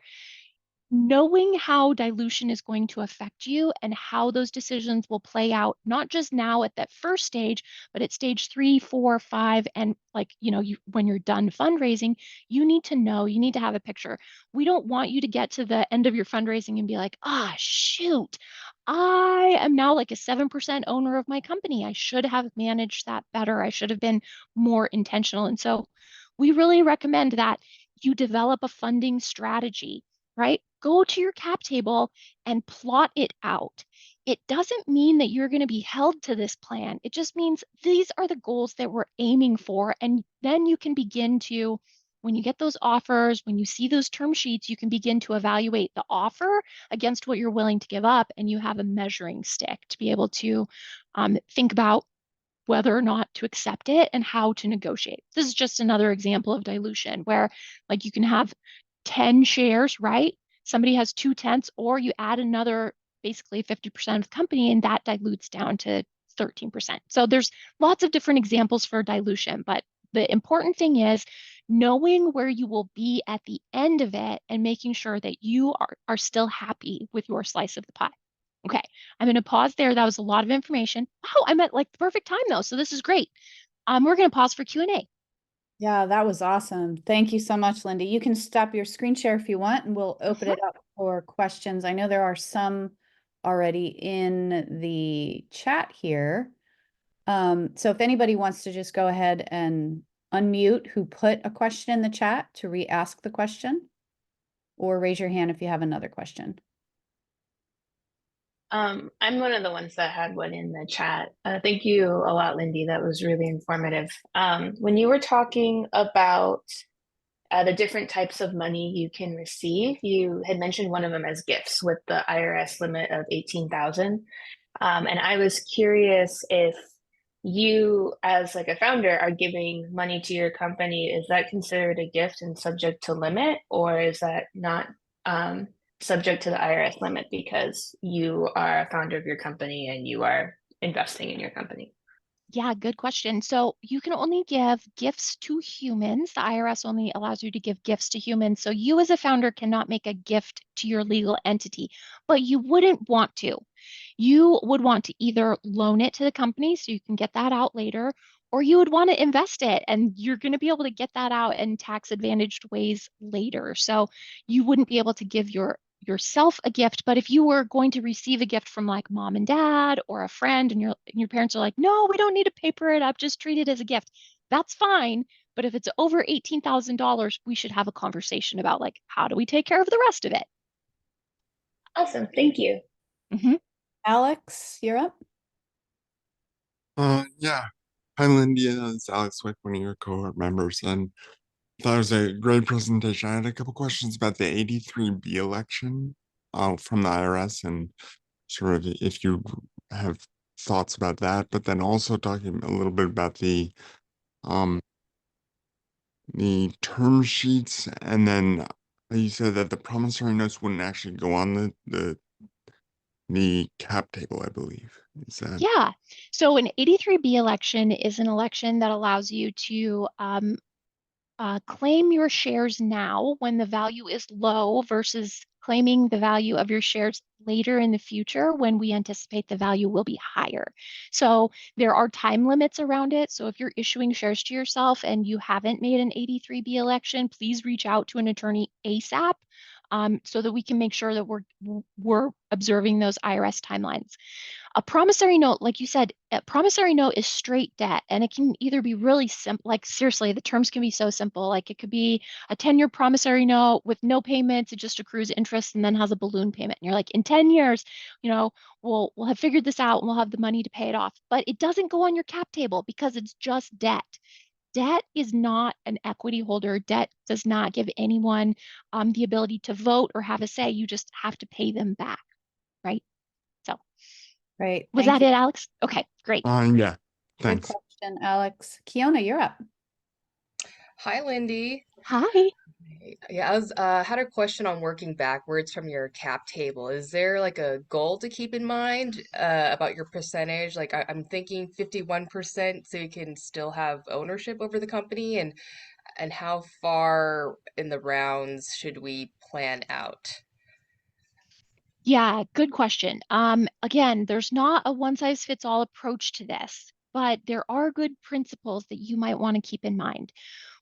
Speaker 4: knowing how dilution is going to affect you and how those decisions will play out, not just now at that first stage, but at stage 3, 4, 5, and like, when you're done fundraising, you need to know, you need to have a picture. We don't want you to get to the end of your fundraising and be like, shoot, I am now like a 7% owner of my company. I should have managed that better. I should have been more intentional. And so we really recommend that you develop a funding strategy, right? Go to your cap table and plot it out. It doesn't mean that you're going to be held to this plan. It just means these are the goals that we're aiming for. And then you can begin to, when you get those offers, when you see those term sheets, you can begin to evaluate the offer against what you're willing to give up. And you have a measuring stick to be able to think about whether or not to accept it and how to negotiate. This is just another example of dilution where, like, you can have 10 shares, right? Somebody has 2/10, or you add another basically 50% of the company, and that dilutes down to 13%. So there's lots of different examples for dilution, but the important thing is knowing where you will be at the end of it and making sure that you are still happy with your slice of the pie. Okay, I'm going to pause there. That was a lot of information. Wow, I'm at like the perfect time though, so this is great. We're going to pause for Q&A.
Speaker 1: Yeah, that was awesome. Thank you so much, Lindy. You can stop your screen share if you want, and we'll open it up for questions. I know there are some already in the chat here. So if anybody wants to just go ahead and unmute who put a question in the chat to re-ask the question, or raise your hand if you have another question.
Speaker 5: I'm one of the ones that had one in the chat. Thank you a lot, Lindy. That was really informative. When you were talking about the different types of money you can receive, you had mentioned one of them as gifts with the IRS limit of 18,000. And I was curious if you, as like a founder, are giving money to your company. Is that considered a gift and subject to limit, or is that not subject to the IRS limit because you are a founder of your company and you are investing in your company?
Speaker 4: Yeah, good question. So you can only give gifts to humans. The IRS only allows you to give gifts to humans. So you as a founder cannot make a gift to your legal entity, but you wouldn't want to. You would want to either loan it to the company so you can get that out later, or you would want to invest it and you're going to be able to get that out in tax advantaged ways later. So you wouldn't be able to give yourself a gift, but if you were going to receive a gift from like mom and dad or a friend and your parents are like, no, we don't need to paper it up, just treat it as a gift, that's fine. But if it's over $18,000, we should have a conversation about like, how do we take care of the rest of it?
Speaker 5: Awesome, thank you.
Speaker 1: Alex, you're up.
Speaker 6: Yeah. Hi, Lindy. It's Alex Wick, one of your cohort members, and thought it was a great presentation. I had a couple questions about the 83B election from the IRS and sort of if you have thoughts about that, but then also talking a little bit about the term sheets, and then you said that the promissory notes wouldn't actually go on the cap table, I believe. Is that?
Speaker 4: Yeah. So an 83B election is an election that allows you to claim your shares now when the value is low versus claiming the value of your shares later in the future when we anticipate the value will be higher. So there are time limits around it. So if you're issuing shares to yourself and you haven't made an 83B election, please reach out to an attorney ASAP. So that we can make sure that we're observing those IRS timelines. A promissory note, like you said, a promissory note is straight debt, and it can either be really simple, like seriously, the terms can be so simple. Like it could be a 10-year promissory note with no payments, it just accrues interest and then has a balloon payment. And you're like, in 10 years, we'll have figured this out and we'll have the money to pay it off. But it doesn't go on your cap table because it's just debt. Debt is not an equity holder. Debt does not give anyone the ability to vote or have a say. You just have to pay them back, right? So.
Speaker 1: Great.
Speaker 4: Was
Speaker 1: Thank
Speaker 4: that
Speaker 1: you.
Speaker 4: it, Alex? Okay, great.
Speaker 6: Yeah.
Speaker 1: Good
Speaker 6: Thanks.
Speaker 1: question, Alex. Kiona, you're up.
Speaker 7: Hi, Lindy.
Speaker 4: Hi.
Speaker 7: Yeah, had a question on working backwards from your cap table. Is there like a goal to keep in mind about your percentage? Like I'm thinking 51% so you can still have ownership over the company, and how far in the rounds should we plan out?
Speaker 4: Yeah, good question. Again, there's not a one size fits all approach to this, but there are good principles that you might want to keep in mind.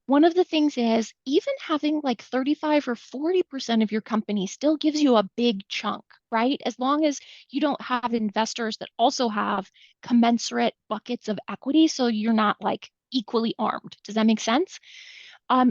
Speaker 4: One of the things is even having like 35 or 40% of your company still gives you a big chunk, right? As long as you don't have investors that also have commensurate buckets of equity, so you're not like equally armed. Does that make sense?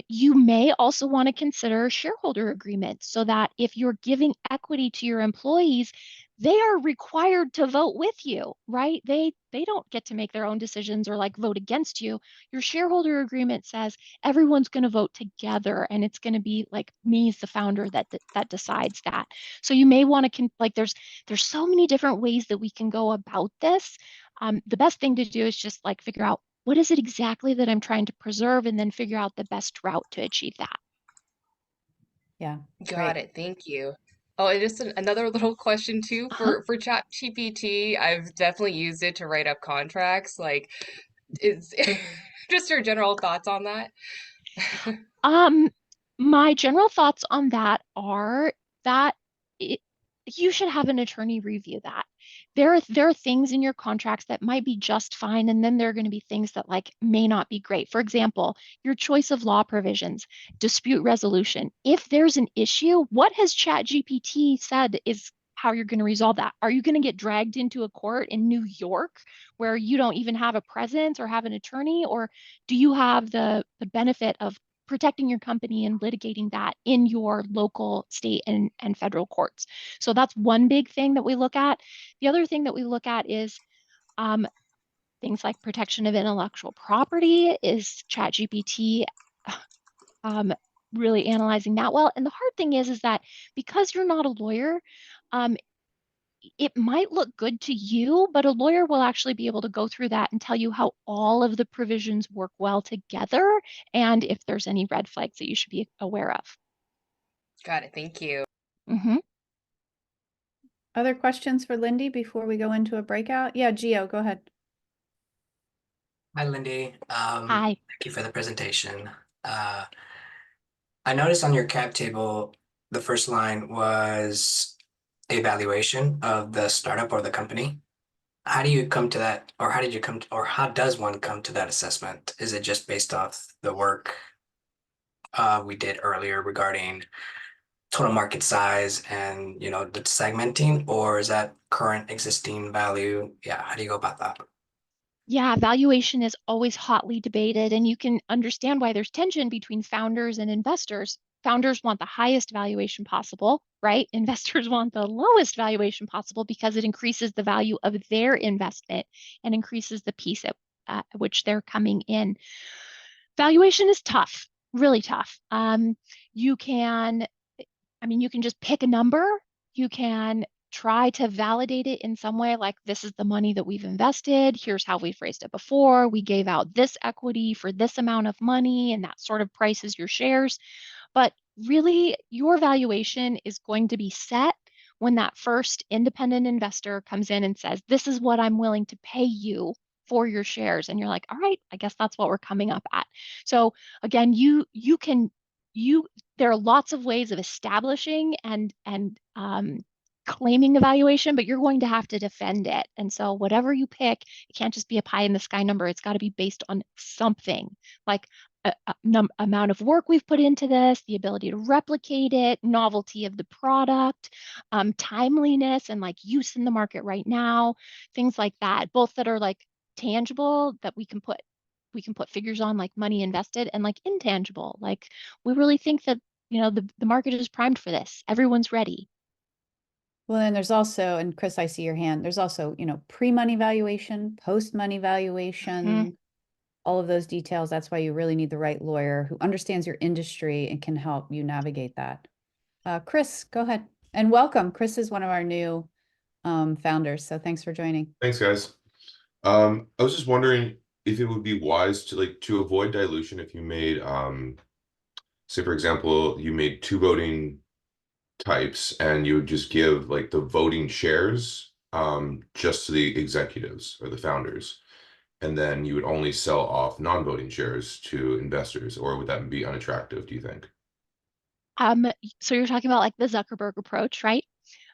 Speaker 4: You may also want to consider shareholder agreements so that if you're giving equity to your employees, they are required to vote with you, right? They don't get to make their own decisions or like vote against you. Your shareholder agreement says everyone's going to vote together, and it's going to be like me as the founder that decides that. So you may want to like there's so many different ways that we can go about this. The best thing to do is just like figure out what is it exactly that I'm trying to preserve and then figure out the best route to achieve that.
Speaker 1: Yeah.
Speaker 7: Got it. Thank you. Oh, and just another little question too
Speaker 4: Uh-huh.
Speaker 7: for ChatGPT. I've definitely used it to write up contracts. Like, is just your general thoughts on that?
Speaker 4: Um, my general thoughts on that are that it, you should have an attorney review that. There are things in your contracts that might be just fine, and then there are going to be things that like may not be great. For example, your choice of law provisions, dispute resolution. If there's an issue, what has ChatGPT said is how you're going to resolve that? Are you going to get dragged into a court in New York where you don't even have a presence or have an attorney, or do you have the benefit of protecting your company and litigating that in your local, state, and federal courts? So that's one big thing that we look at. The other thing that we look at is um, things like protection of intellectual property. Is ChatGPT um, really analyzing that well? And the hard thing is that because you're not a lawyer, um, it might look good to you, but a lawyer will actually be able to go through that and tell you how all of the provisions work well together and if there's any red flags that you should be aware of.
Speaker 7: Got it. Thank you.
Speaker 4: Mhm.
Speaker 1: Other questions for Lindy before we go into a breakout? Yeah, Gio, go ahead.
Speaker 8: Hi, Lindy.
Speaker 4: Hi.
Speaker 8: Thank you for the presentation. Uh, I noticed on your cap table, the first line was evaluation of the startup or the company. How do you come to that, or how did you come to, or how does one come to that assessment? Is it just based off the work we did earlier regarding total market size and the segmenting, or is that current existing value? Yeah, how do you go about that?
Speaker 4: Yeah, valuation is always hotly debated, and you can understand why there's tension between founders and investors. Founders want the highest valuation possible, right? Investors want the lowest valuation possible because it increases the value of their investment and increases the piece at which they're coming in. Valuation is tough, really tough. You can, I mean, you can just pick a number. You can try to validate it in some way, like this is the money that we've invested. Here's how we've raised it before. We gave out this equity for this amount of money, and that sort of prices your shares. But really, your valuation is going to be set when that first independent investor comes in and says, this is what I'm willing to pay you for your shares. And you're like, all right, I guess that's what we're coming up at. So again, you can you there are lots of ways of establishing and claiming a valuation, but you're going to have to defend it. And so whatever you pick, it can't just be a pie in the sky number. It's got to be based on something like amount of work we've put into this, the ability to replicate it, novelty of the product, timeliness and like use in the market right now, things like that, both that are like tangible that we can put figures on like money invested and like intangible. Like we really think that, the market is primed for this. Everyone's ready.
Speaker 1: Well, then there's also, and Chris, I see your hand. There's also, pre-money valuation, post-money
Speaker 4: Mhm.
Speaker 1: valuation, all of those details. That's why you really need the right lawyer who understands your industry and can help you navigate that. Chris, go ahead. And welcome. Chris is one of our new founders. So thanks for joining.
Speaker 9: Thanks, guys. I was just wondering if it would be wise to avoid dilution if you made say for example, you made two voting types and you would just give like the voting shares just to the executives or the founders, and then you would only sell off non-voting shares to investors, or would that be unattractive, do you think?
Speaker 4: Um, so you're talking about like the Zuckerberg approach, right?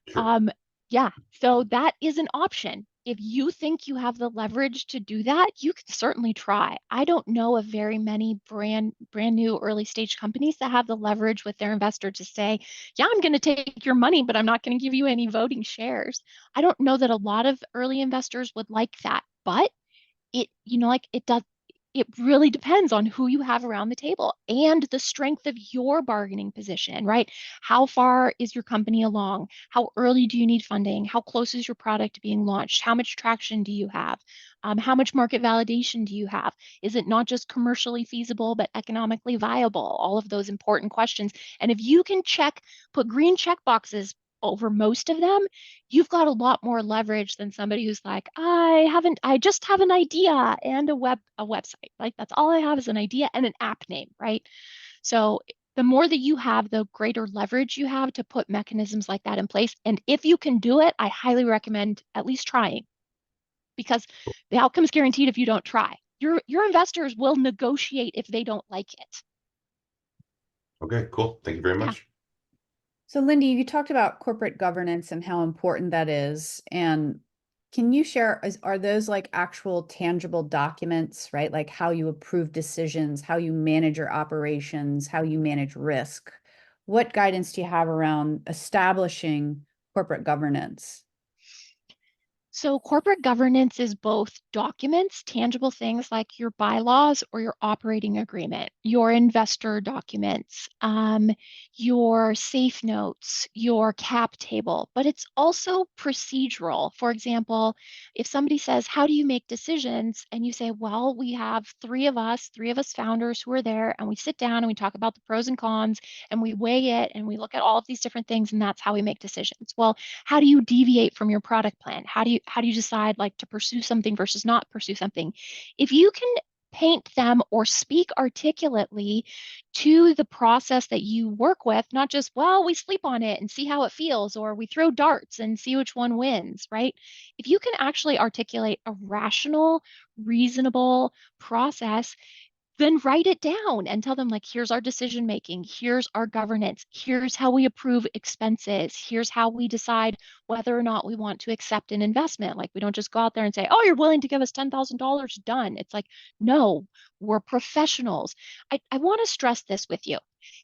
Speaker 9: Sure.
Speaker 4: Um, yeah, so that is an option. If you think you have the leverage to do that, you can certainly try. I don't know of very many brand new early stage companies that have the leverage with their investor to say, yeah, I'm going to take your money, but I'm not going to give you any voting shares. I don't know that a lot of early investors would like that, but like it really depends on who you have around the table and the strength of your bargaining position, right? How far is your company along? How early do you need funding? How close is your product to being launched? How much traction do you have? How much market validation do you have? Is it not just commercially feasible, but economically viable? All of those important questions. And if you can put green check boxes over most of them, you've got a lot more leverage than somebody who's like, I just have an idea and a website. Like that's all I have is an idea and an app name, right? So The more that you have, the greater leverage you have to put mechanisms like that in place. And if you can do it, I highly recommend at least trying, because the outcome's guaranteed if you don't try. Your investors will negotiate if they don't like it.
Speaker 9: Okay, cool. Thank you very
Speaker 4: Yeah.
Speaker 9: much.
Speaker 1: So Lindy, you talked about corporate governance and how important that is. And can you share, are those like actual tangible documents, right? Like how you approve decisions, how you manage your operations, how you manage risk? What guidance do you have around establishing corporate governance?
Speaker 4: So corporate governance is both documents, tangible things like your bylaws or your operating agreement, your investor documents, your safe notes, your cap table, but it's also procedural. For example, if somebody says, how do you make decisions? And you say, well, we have three of us founders who are there, and we sit down and we talk about the pros and cons and we weigh it and we look at all of these different things, and that's how we make decisions. Well, how do you deviate from your product plan? How do you decide like to pursue something versus not pursue something? If you can paint them or speak articulately to the process that you work with, not just, well, we sleep on it and see how it feels, or we throw darts and see which one wins, right? If you can actually articulate a rational, reasonable process, then write it down and tell them, like, here's our decision making, here's our governance, here's how we approve expenses, here's how we decide whether or not we want to accept an investment. Like, we don't just go out there and say, oh, you're willing to give us $10,000, done. It's like, no, we're professionals. I want to stress this with you.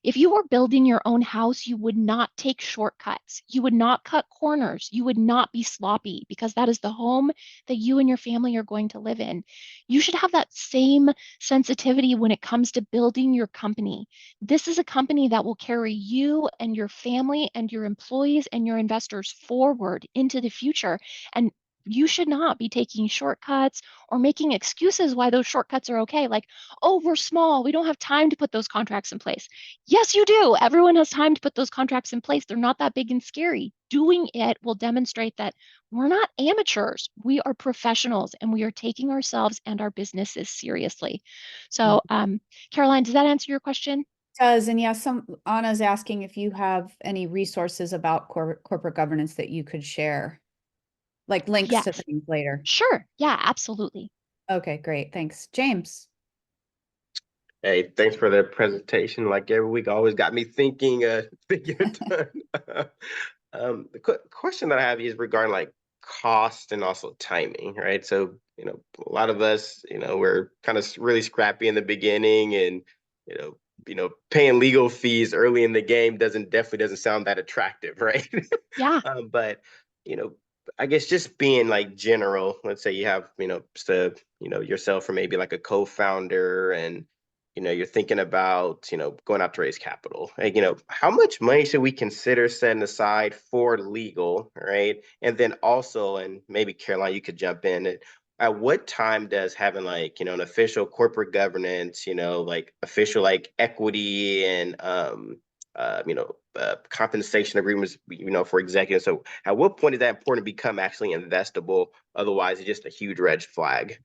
Speaker 4: If you were building your own house, you would not take shortcuts. You would not cut corners. You would not be sloppy, because that is the home that you and your family are going to live in. You should have that same sensitivity when it comes to building your company. This is a company that will carry you and your family and your employees and your investors forward into the future. And you should not be taking shortcuts or making excuses why those shortcuts are okay. Like, oh, we're small. We don't have time to put those contracts in place. Yes, you do. Everyone has time to put those contracts in place. They're not that big and scary. Doing it will demonstrate that we're not amateurs. We are professionals, and we are taking ourselves and our businesses seriously. So, Caroline, does that answer your question?
Speaker 1: Does, and yes, Anna's asking if you have any resources about corporate governance that you could share, like links to
Speaker 4: Yes.
Speaker 1: things later.
Speaker 4: Sure. Yeah, absolutely.
Speaker 1: Okay, great. Thanks. James.
Speaker 10: Hey, thanks for the presentation. Like every week, always got me thinking, thinking a ton. The question that I have is regarding like cost and also timing, right? So, a lot of us, we're kind of really scrappy in the beginning, and paying legal fees early in the game definitely doesn't sound that attractive, right?
Speaker 4: Yeah.
Speaker 10: But you know, I guess just being like general, let's say you have, yourself or maybe like a co-founder, and you're thinking about, going out to raise capital. Like, how much money should we consider setting aside for legal, right? And then also, and maybe Caroline, you could jump in. At what time does having like, an official corporate governance, like official like equity and compensation agreements, for executives. So at what point is that important to become actually investable? Otherwise, it's just a huge red flag.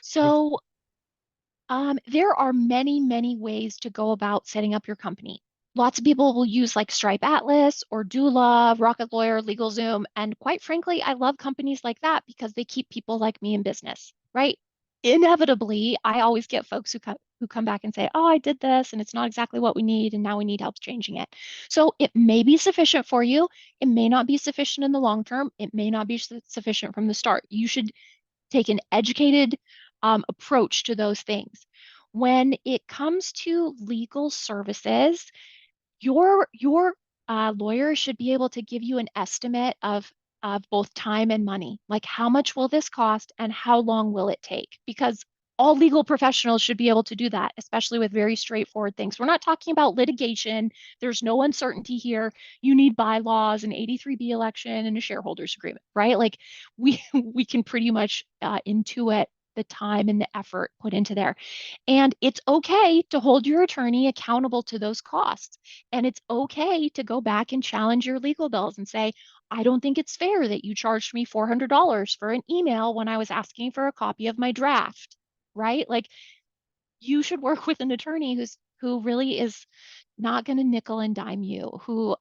Speaker 4: So, there are many, many ways to go about setting up your company. Lots of people will use like Stripe Atlas or Doula, Rocket Lawyer, LegalZoom. And quite frankly, I love companies like that because they keep people like me in business, right? Inevitably, I always get folks who come back and say, oh, I did this and it's not exactly what we need, and now we need help changing it. So it may be sufficient for you. It may not be sufficient in the long term. It may not be sufficient from the start. You should take an educated approach to those things. When it comes to legal services, your lawyer should be able to give you an estimate of both time and money. Like, how much will this cost and how long will it take? Because all legal professionals should be able to do that, especially with very straightforward things. We're not talking about litigation. There's no uncertainty here. You need bylaws, an 83B election, and a shareholders agreement, right? Like, we can pretty much intuit the time and the effort put into there. And it's okay to hold your attorney accountable to those costs. And it's okay to go back and challenge your legal bills and say, I don't think it's fair that you charged me $400 for an email when I was asking for a copy of my draft, right? Like, you should work with an attorney who's who really is not going to nickel and dime you, who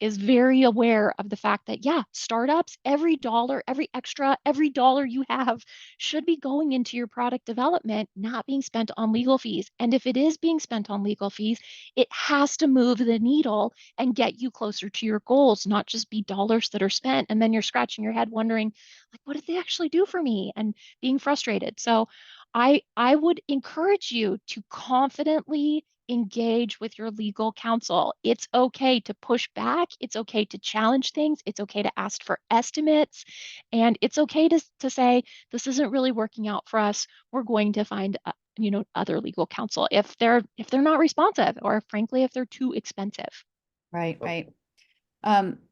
Speaker 4: is very aware of the fact that, yeah, startups, every dollar, every dollar you have should be going into your product development, not being spent on legal fees. And if it is being spent on legal fees, it has to move the needle and get you closer to your goals, not just be dollars that are spent. And then you're scratching your head wondering, like, what did they actually do for me? And being frustrated. So I would encourage you to confidently engage with your legal counsel. It's okay to push back. It's okay to challenge things. It's okay to ask for estimates. And it's okay to say, this isn't really working out for us. We're going to find, other legal counsel if they're not responsive, or frankly, if they're too expensive.
Speaker 1: Right, right.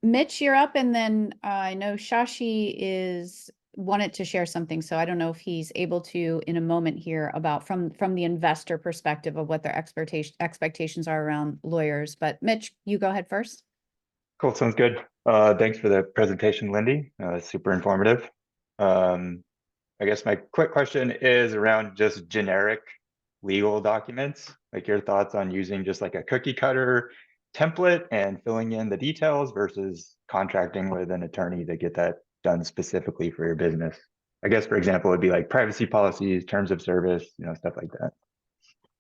Speaker 1: Mitch, you're up, and then I know Shashi is wanted to share something, so I don't know if he's able to in a moment here about from the investor perspective of what their expectations are around lawyers. But Mitch, you go ahead first.
Speaker 11: Cool, sounds good. Thanks for the presentation, Lindy. Super informative. I guess my quick question is around just generic legal documents, like your thoughts on using just like a cookie cutter template and filling in the details versus contracting with an attorney to get that done specifically for your business. I guess, for example, it'd be like privacy policies, terms of service, stuff like that.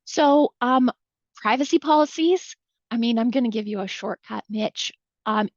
Speaker 4: So, privacy policies, I mean, I'm going to give you a shortcut, Mitch. Um,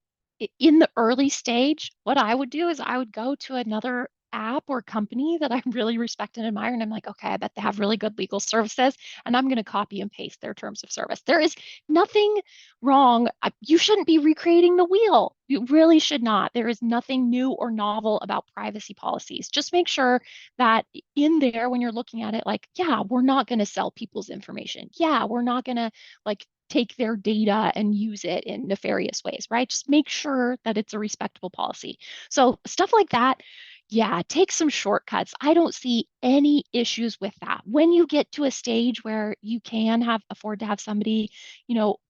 Speaker 4: in the early stage, what I would do is I would go to another app or company that I really respect and admire. And I'm like, okay, I bet they have really good legal services. And I'm going to copy and paste their terms of service. There is nothing wrong. You shouldn't be recreating the wheel. You really should not. There is nothing new or novel about privacy policies. Just make sure that in there, when you're looking at it, like, yeah, we're not going to sell people's information. Yeah, we're not going to like take their data and use it in nefarious ways, right? Just make sure that it's a respectable policy. So stuff like that, yeah, take some shortcuts. I don't see any issues with that. When you get to a stage where you can afford to have somebody,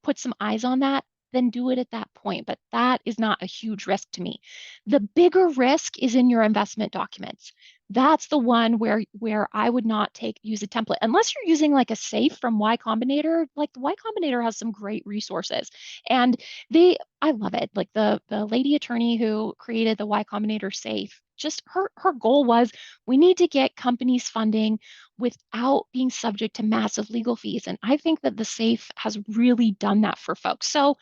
Speaker 4: put some eyes on that, then do it at that point. But that is not a huge risk to me. The bigger risk is in your investment documents. That's the one where I would not use a template unless you're using like a safe from Y Combinator. Like the Y Combinator has some great resources, and I love it. Like the lady attorney who created the Y Combinator safe, just her goal was, we need to get companies funding without being subject to massive legal fees. And I think that the safe has really done that for folks. So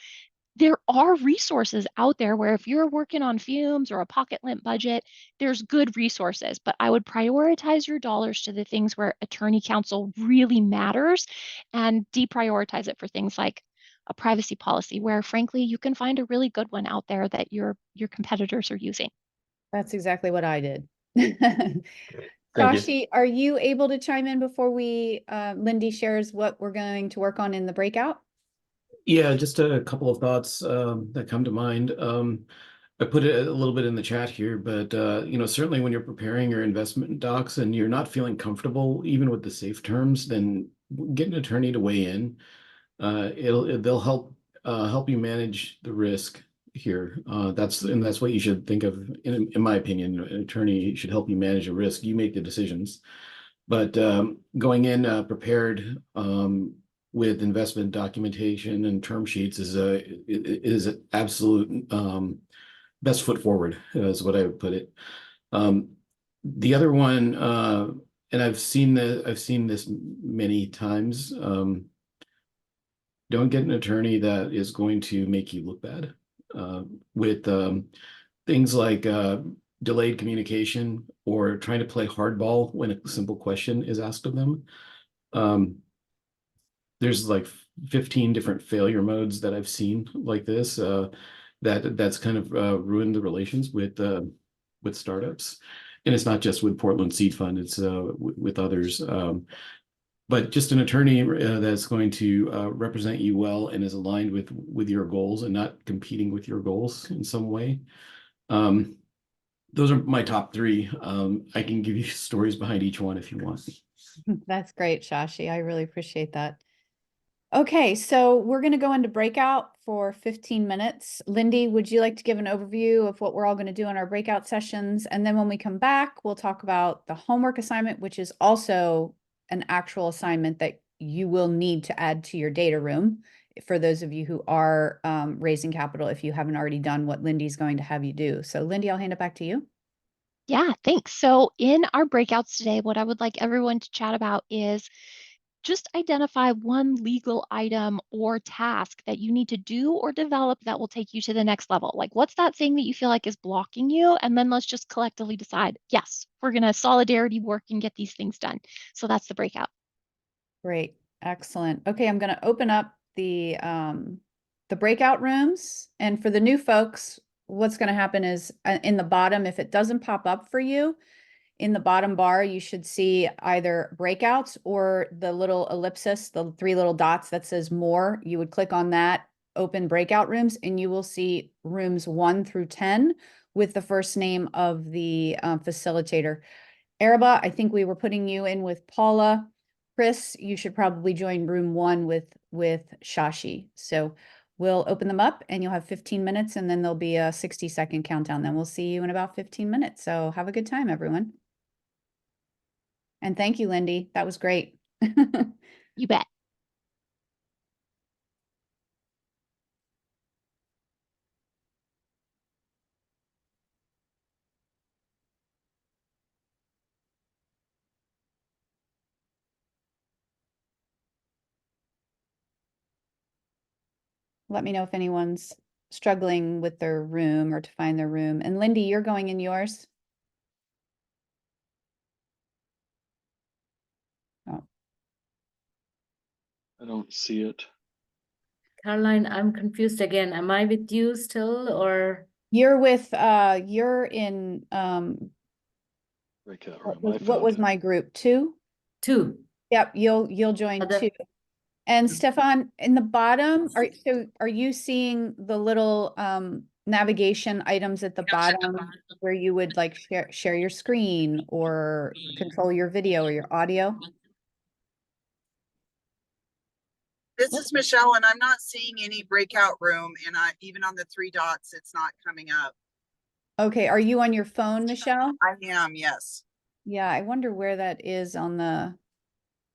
Speaker 4: there are resources out there where if you're working on fumes or a pocket limp budget, there's good resources, but I would prioritize your dollars to the things where attorney counsel really matters and deprioritize it for things like a privacy policy where frankly you can find a really good one out there that your competitors are using.
Speaker 1: That's exactly what I did.
Speaker 11: Thank you.
Speaker 1: Shashi, are you able to chime in before Lindy shares what we're going to work on in the breakout?
Speaker 12: Yeah, just a couple of thoughts that come to mind. I put it a little bit in the chat here, but certainly when you're preparing your investment docs and you're not feeling comfortable even with the safe terms, then get an attorney to weigh in. They'll help you manage the risk here. That's what you should think of, in my opinion. An attorney should help you manage the risk. You make the decisions, but going in prepared with investment documentation and term sheets is absolute best foot forward, is what I would put it. The other one, and I've seen this many times. Don't get an attorney that is going to make you look bad with things like delayed communication or trying to play hardball when a simple question is asked of them. There's like 15 different failure modes that I've seen like this that's kind of ruined the relations with startups. And it's not just with Portland Seed Fund, it's with others. But just an attorney that's going to represent you well and is aligned with your goals and not competing with your goals in some way. Those are my top three. I can give you stories behind each one if you want.
Speaker 1: That's great, Shashi. I really appreciate that. Okay, so we're going to go into breakout for 15 minutes. Lindy, would you like to give an overview of what we're all going to do in our breakout sessions? And then when we come back, we'll talk about the homework assignment, which is also an actual assignment that you will need to add to your data room for those of you who are raising capital if you haven't already done what Lindy's going to have you do. So Lindy, I'll hand it back to you.
Speaker 4: Yeah, thanks. So in our breakouts today, what I would like everyone to chat about is just identify one legal item or task that you need to do or develop that will take you to the next level. Like, what's that thing that you feel like is blocking you? And then let's just collectively decide, yes, we're going to solidarity work and get these things done. So that's the breakout.
Speaker 1: Great. Excellent. Okay, I'm going to open up the breakout rooms. And for the new folks, what's going to happen is in the bottom, if it doesn't pop up for you, in the bottom bar, you should see either breakouts or the little ellipsis, the 3 little dots that says more. You would click on that, open breakout rooms, and you will see rooms 1 through 10 with the first name of the facilitator. Araba, I think we were putting you in with Paula. Chris, you should probably join room 1 with Shashi. So we'll open them up and you'll have 15 minutes and then there'll be a 60-second countdown. Then we'll see you in about 15 minutes. So have a good time, everyone. And thank you, Lindy. That was great.
Speaker 4: You bet.
Speaker 1: Let me know if anyone's struggling with their room or to find their room. And Lindy, you're going in yours? Oh.
Speaker 13: I don't see it.
Speaker 14: Caroline, I'm confused again. Am I with you still or?
Speaker 1: You're with, you're in,
Speaker 13: Breakout
Speaker 1: what
Speaker 13: room. I
Speaker 1: was, what
Speaker 13: found
Speaker 1: was
Speaker 13: it.
Speaker 1: my group? 2?
Speaker 14: 2.
Speaker 1: Yep, you'll join
Speaker 14: Other-
Speaker 1: 2. And Stefan, in the bottom, are you seeing the little navigation items at the bottom where you would like share your screen or control your video or your audio?
Speaker 15: This is Michelle, and I'm not seeing any breakout room, and even on the 3 dots, it's not coming up.
Speaker 1: Okay, are you on your phone, Michelle?
Speaker 15: I am, yes.
Speaker 1: Yeah, I wonder where that is on the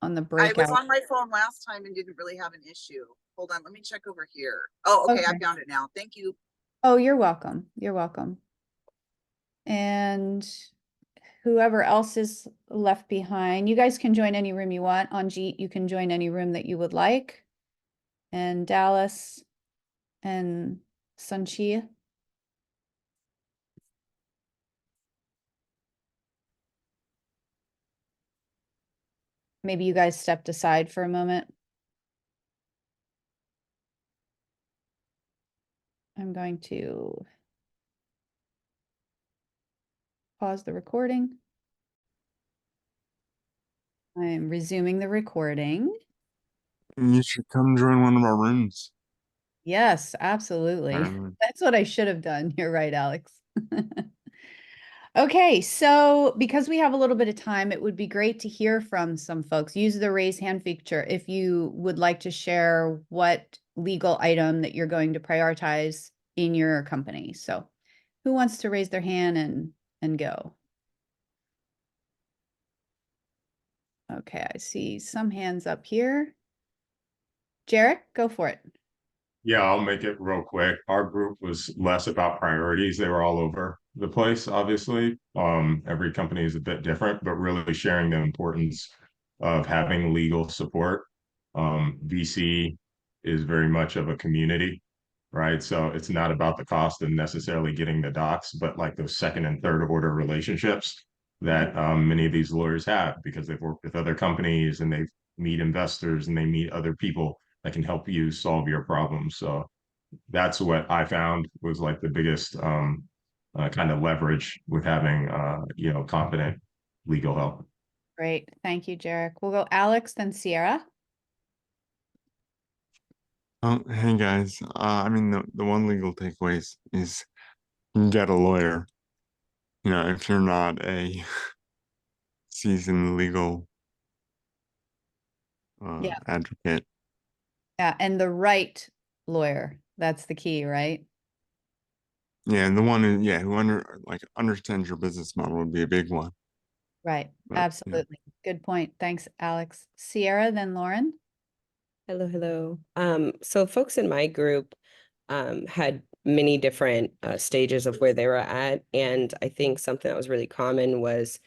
Speaker 15: I was
Speaker 1: breakout.
Speaker 15: on my phone last time and didn't really have an issue. Hold on, let me check over here. Oh, okay, I
Speaker 1: Okay.
Speaker 15: found it now. Thank you.
Speaker 1: Oh, you're welcome. You're welcome. And whoever else is left behind, you guys can join any room you want. On Jeet, you can join any room that you would like. And Dallas and Sanchia. Maybe you guys stepped aside for a moment. I'm going to pause the recording. I'm resuming the recording.
Speaker 6: You should come join one of our rooms.
Speaker 1: Yes, absolutely. That's what I should have done. You're right, Alex. Okay, so because we have a little bit of time, it would be great to hear from some folks. Use the raise hand feature if you would like to share what legal item that you're going to prioritize in your company. So who wants to raise their hand and go? Okay, I see some hands up here. Jarek, go for it.
Speaker 16: Yeah, I'll make it real quick. Our group was less about priorities. They were all over the place, obviously. Every company is a bit different, but really sharing the importance of having legal support. VC is very much of a community, right? So it's not about the cost of necessarily getting the docs, but like those second and third order relationships that many of these lawyers have because they've worked with other companies and they meet investors and they meet other people that can help you solve your problems. So that's what I found was like the biggest kind of leverage with having competent legal help.
Speaker 1: Great. Thank you, Jarek. We'll go Alex, then Sierra.
Speaker 6: Oh, hey guys. I mean, the one legal takeaway is you can get a lawyer. You know, if you're not a seasoned legal
Speaker 1: Yeah.
Speaker 6: advocate.
Speaker 1: Yeah, and the right lawyer. That's the key, right?
Speaker 6: Yeah, and the one who understands your business model would be a big one.
Speaker 1: Right.
Speaker 6: But, yeah.
Speaker 1: Absolutely. Good point. Thanks, Alex. Sierra, then Lauren.
Speaker 13: Hello, hello. So folks in my group had many different stages of where they were at. And I think something that was really common was,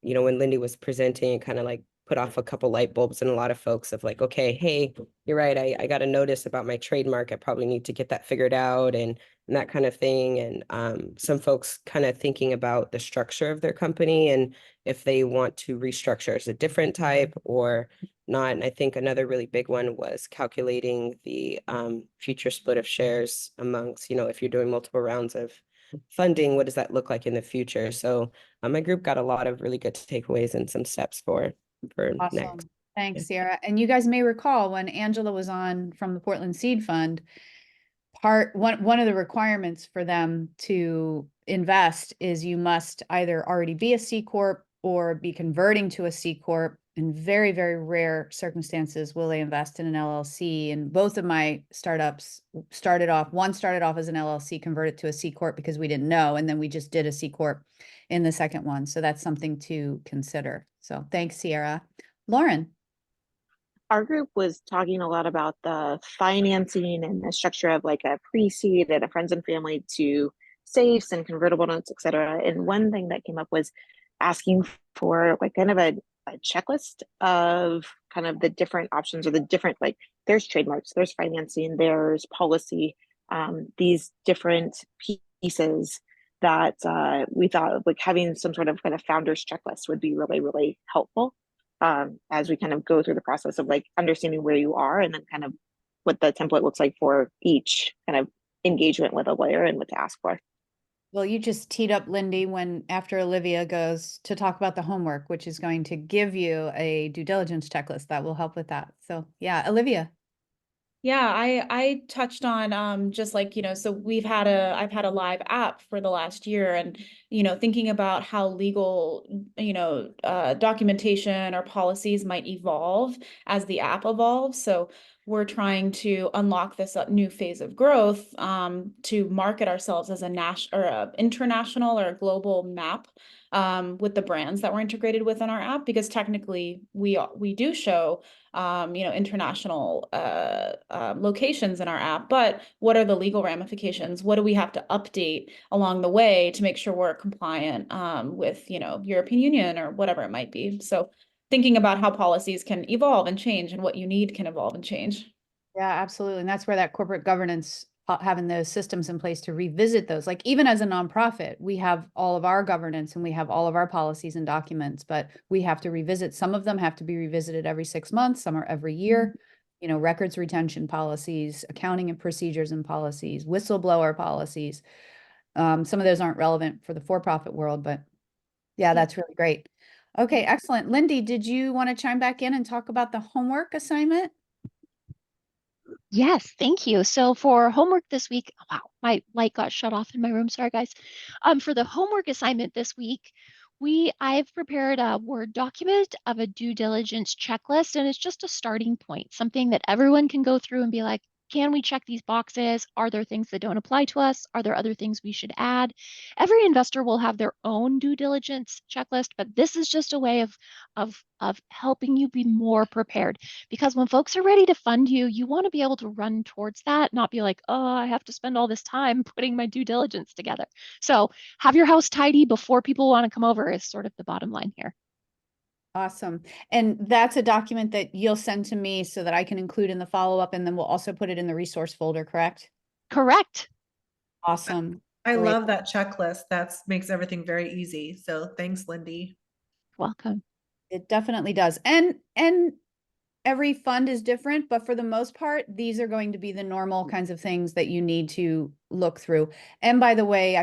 Speaker 13: you know, when Lindy was presenting, it kind of like put off a couple light bulbs in a lot of folks of like, okay, hey, you're right. I got a notice about my trademark. I probably need to get that figured out and that kind of thing. And some folks kind of thinking about the structure of their company and if they want to restructure as a different type or not. And I think another really big one was calculating the future split of shares amongst, you know, if you're doing multiple rounds of funding, what does that look like in the future? So my group got a lot of really good takeaways and some steps for next.
Speaker 1: Awesome. Thanks, Sierra. And you guys may recall when Angela was on from the Portland Seed Fund, one of the requirements for them to invest is you must either already be a C Corp or be converting to a C Corp. In very, very rare circumstances will they invest in an LLC. And both of my startups one started off as an LLC, converted to a C Corp because we didn't know. And then we just did a C Corp in the second one. So that's something to consider. So thanks, Sierra. Lauren.
Speaker 17: Our group was talking a lot about the financing and the structure of like a pre-seed and a friends and family to safes and convertible notes, et cetera. And one thing that came up was asking for like kind of a checklist of kind of the different options or the different, like there's trademarks, there's financing, there's policy, these different pieces that we thought like having some sort of kind of founder's checklist would be really, really helpful as we kind of go through the process of like understanding where you are and then kind of what the template looks like for each kind of engagement with a lawyer and what to ask for.
Speaker 1: Well, you just teed up Lindy when after Olivia goes to talk about the homework, which is going to give you a due diligence checklist that will help with that. So yeah, Olivia.
Speaker 18: Yeah, I touched on just like, you know, so I've had a live app for the last year and, you know, thinking about how legal, you know, documentation or policies might evolve as the app evolves. So we're trying to unlock this new phase of growth to market ourselves as a national or a international or a global map with the brands that we're integrated with in our app, because technically we do show you know, international locations in our app, but what are the legal ramifications? What do we have to update along the way to make sure we're compliant with, you know, European Union or whatever it might be? So thinking about how policies can evolve and change and what you need can evolve and change.
Speaker 1: Yeah, absolutely. And that's where that corporate governance, having those systems in place to revisit those, like even as a nonprofit, we have all of our governance and we have all of our policies and documents, but we have to revisit. Some of them have to be revisited every 6 months, some are every year. You know, records retention policies, accounting and procedures and policies, whistleblower policies. Some of those aren't relevant for the for-profit world, but yeah, that's really great. Okay, excellent. Lindy, did you want to chime back in and talk about the homework assignment?
Speaker 4: Yes, thank you. So for homework this week, wow, my light got shut off in my room. Sorry, guys. For the homework assignment this week, I've prepared a Word document of a due diligence checklist, and it's just a starting point, something that everyone can go through and be like, can we check these boxes? Are there things that don't apply to us? Are there other things we should add? Every investor will have their own due diligence checklist, but this is just a way of helping you be more prepared. Because when folks are ready to fund you, you want to be able to run towards that, not be like, oh, I have to spend all this time putting my due diligence together. So have your house tidy before people want to come over is sort of the bottom line here.
Speaker 1: Awesome. And that's a document that you'll send to me so that I can include in the follow-up, and then we'll also put it in the resource folder, correct?
Speaker 4: Correct.
Speaker 1: Awesome.
Speaker 19: I
Speaker 1: Great.
Speaker 19: love that checklist. That makes everything very easy. So thanks, Lindy.
Speaker 4: Welcome.
Speaker 1: It definitely does. And every fund is different, but for the most part, these are going to be the normal kinds of things that you need to look through. And by the way,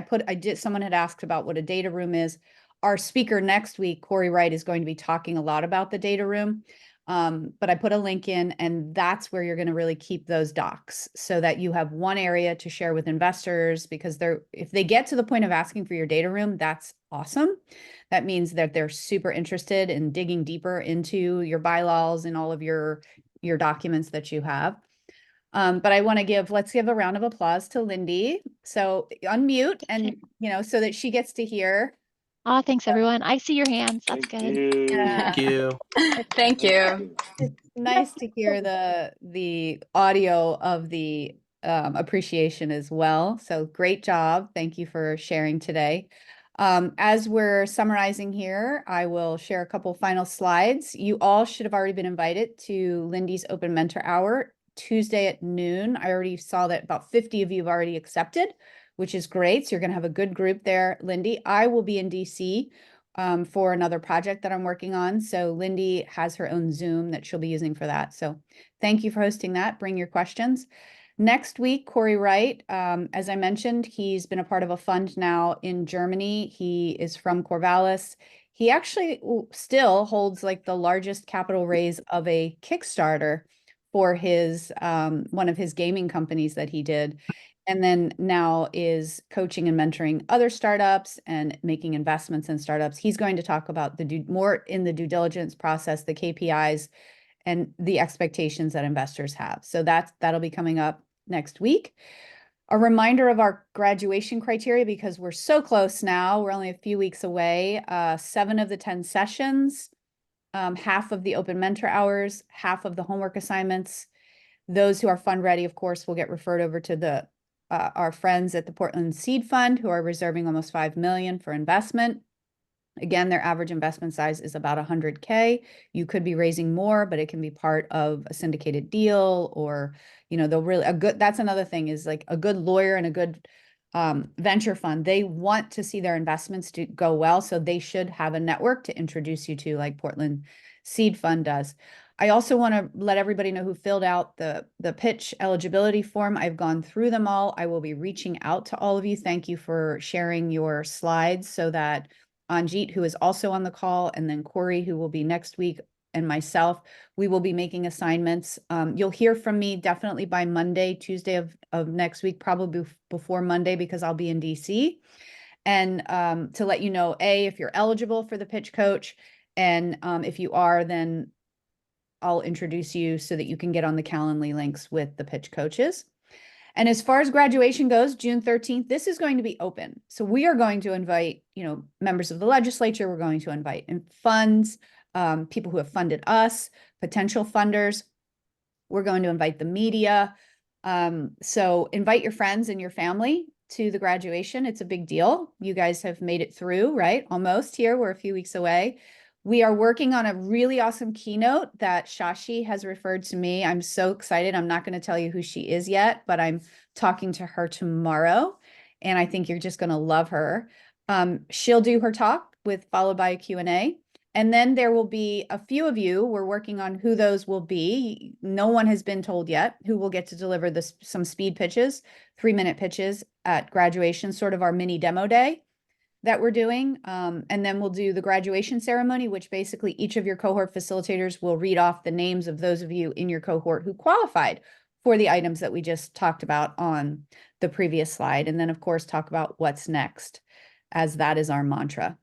Speaker 1: someone had asked about what a data room is. Our speaker next week, Corey Wright, is going to be talking a lot about the data room. But I put a link in, and that's where you're going to really keep those docs so that you have one area to share with investors, because if they get to the point of asking for your data room, that's awesome. That means that they're super interested in digging deeper into your bylaws and all of your documents that you have. But I want to let's give a round of applause to Lindy. So unmute and, you know, so that she gets to hear
Speaker 4: Thanks everyone. I see your hands. That's good.
Speaker 1: Yeah.
Speaker 20: Thank you.
Speaker 1: Thank you. It's nice to hear the audio of the appreciation as well. So great job. Thank you for sharing today. As we're summarizing here, I will share a couple final slides. You all should have already been invited to Lindy's Open Mentor Hour Tuesday at noon. I already saw that about 50 of you have already accepted, which is great. So you're going to have a good group there, Lindy. I will be in DC for another project that I'm working on. So Lindy has her own Zoom that she'll be using for that. So thank you for hosting that. Bring your questions. Next week, Corey Wright, as I mentioned, he's been a part of a fund now in Germany. He is from Corvallis. He actually still holds like the largest capital raise of a Kickstarter for his one of his gaming companies that he did. And then now is coaching and mentoring other startups and making investments in startups. He's going to talk about more in the due diligence process, the KPIs, and the expectations that investors have. So that'll be coming up next week. A reminder of our graduation criteria, because we're so close now. We're only a few weeks away. 7 of the 10 sessions, half of the open mentor hours, half of the homework assignments. Those who are fund ready, of course, will get referred over to our friends at the Portland Seed Fund, who are reserving almost $5 million for investment. Again, their average investment size is about 100K. You could be raising more, but it can be part of a syndicated deal, or, they'll really that's another thing, is like a good lawyer and a good venture fund. They want to see their investments to go well. So they should have a network to introduce you to, like Portland Seed Fund does. I also want to let everybody know who filled out the pitch eligibility form. I've gone through them all. I will be reaching out to all of you. Thank you for sharing your slides, so that Anjit, who is also on the call, and then Corey, who will be next week, and myself, we will be making assignments. You'll hear from me definitely by Monday, Tuesday of next week, probably before Monday, because I'll be in DC. And to let you know, if you're eligible for the pitch coach, and if you are, then I'll introduce you so that you can get on the Calendly links with the pitch coaches. And as far as graduation goes, June 13th, this is going to be open. So we are going to invite, members of the legislature. We're going to invite funds, people who have funded us, potential funders. We're going to invite the media. So invite your friends and your family to the graduation. It's a big deal. You guys have made it through, right? Almost here. We're a few weeks away. We are working on a really awesome keynote that Shashi has referred to me. I'm so excited. I'm not going to tell you who she is yet, but I'm talking to her tomorrow, and I think you're just going to love her. She'll do her talk followed by a Q&A. And then there will be a few of you, we're working on who those will be. No one has been told yet, who will get to deliver some speed pitches, 3-minute pitches at graduation, sort of our mini demo day that we're doing. And then we'll do the graduation ceremony, which basically each of your cohort facilitators will read off the names of those of you in your cohort who qualified for the items that we just talked about on the previous slide. And then, of course, talk about what's next, as that is our mantra.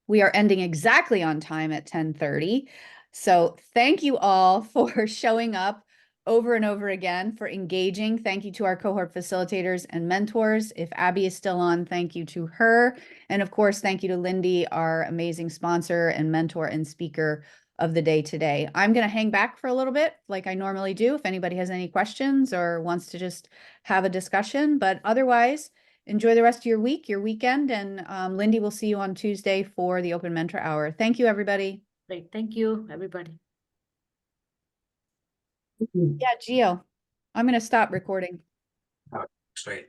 Speaker 1: We are ending exactly on time at 10:30. So thank you all for showing up over and over again, for engaging. Thank you to our cohort facilitators and mentors. If Abby is still on, thank you to her. And of course, thank you to Lindy, our amazing sponsor and mentor and speaker of the day today. I'm going to hang back for a little bit like I normally do, if anybody has any questions or wants to just have a discussion. But otherwise, enjoy the rest of your week, your weekend, and Lindy will see you on Tuesday for the Open Mentor Hour. Thank you, everybody.
Speaker 14: Great. Thank you, everybody.
Speaker 1: Yeah, Gio, I'm going to stop recording.
Speaker 8: Straight.